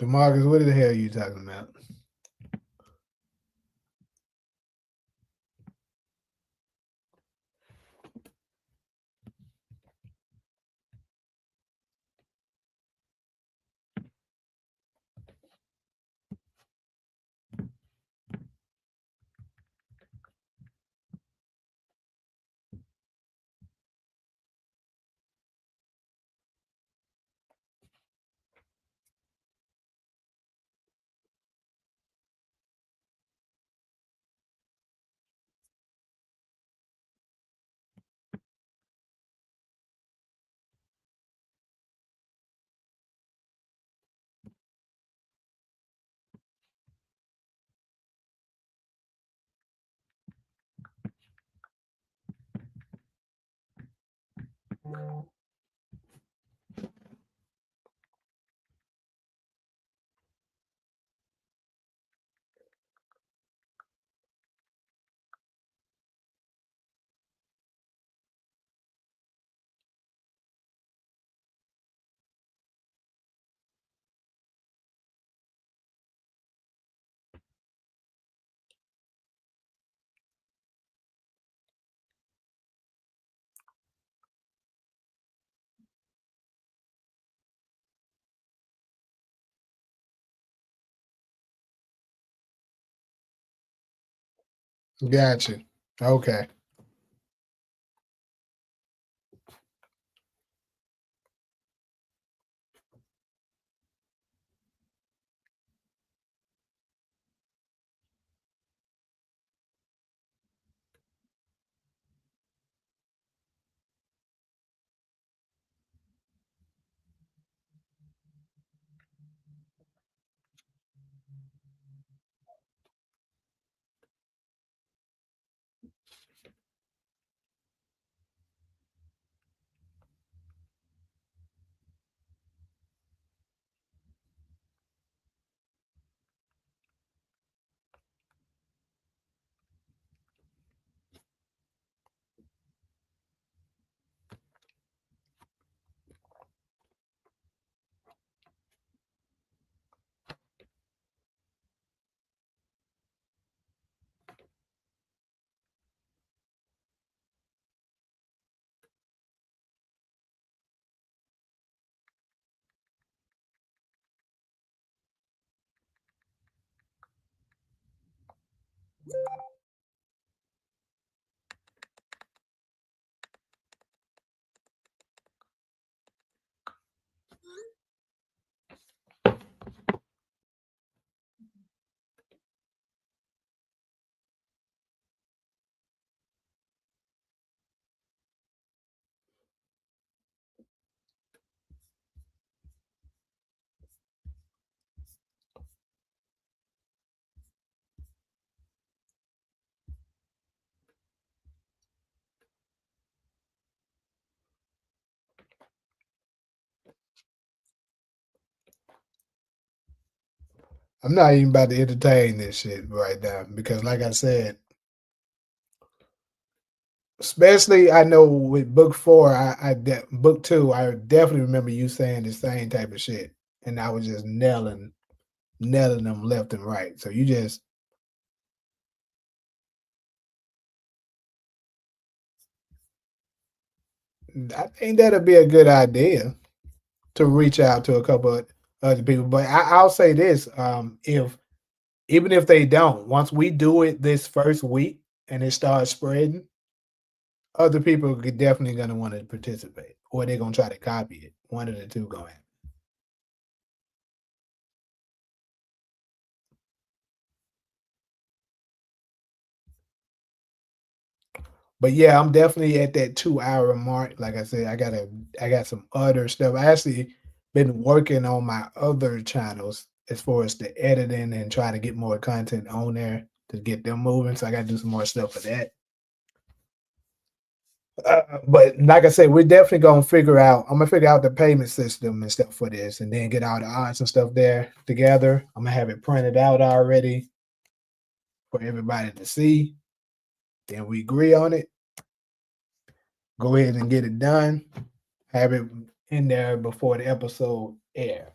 DeMarcus, what the hell are you talking about? Gotcha. Okay. I'm not even about to entertain this shit right now because, like I said, especially I know with book four, book two, I definitely remember you saying the same type of shit, and I was just nailing them left and right. So you just, I think that'll be a good idea to reach out to a couple of other people. But I'll say this: if even if they don't, once we do it this first week and it starts spreading, other people are definitely gonna want to participate, or they're gonna try to copy it. One of the two going happen. But yeah, I'm definitely at that 2 hour mark. Like I said, I got some other stuff. I actually been working on my other channels as far as the editing and trying to get more content on there to get them moving. So I got to do some more stuff for that. But like I said, we're definitely gonna figure out. I'm gonna figure out the payment system and stuff for this, and then get all the odds and stuff there together. I'm gonna have it printed out already for everybody to see. Then we agree on it. Go ahead and get it done. Have it in there before the episode air.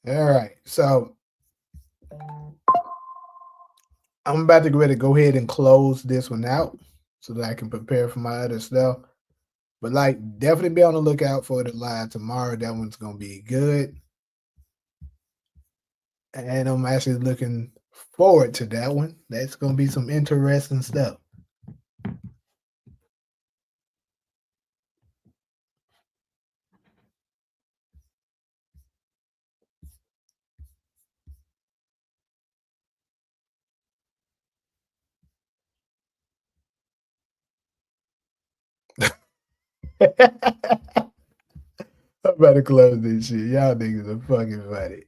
All right. So I'm about to get ready to go ahead and close this one out so that I can prepare for my other stuff. But like, definitely be on the lookout for the live tomorrow. That one's gonna be good, and I'm actually looking forward to that one. That's gonna be some interesting stuff. I'm about to close this shit. Y'all niggas are fucking funny.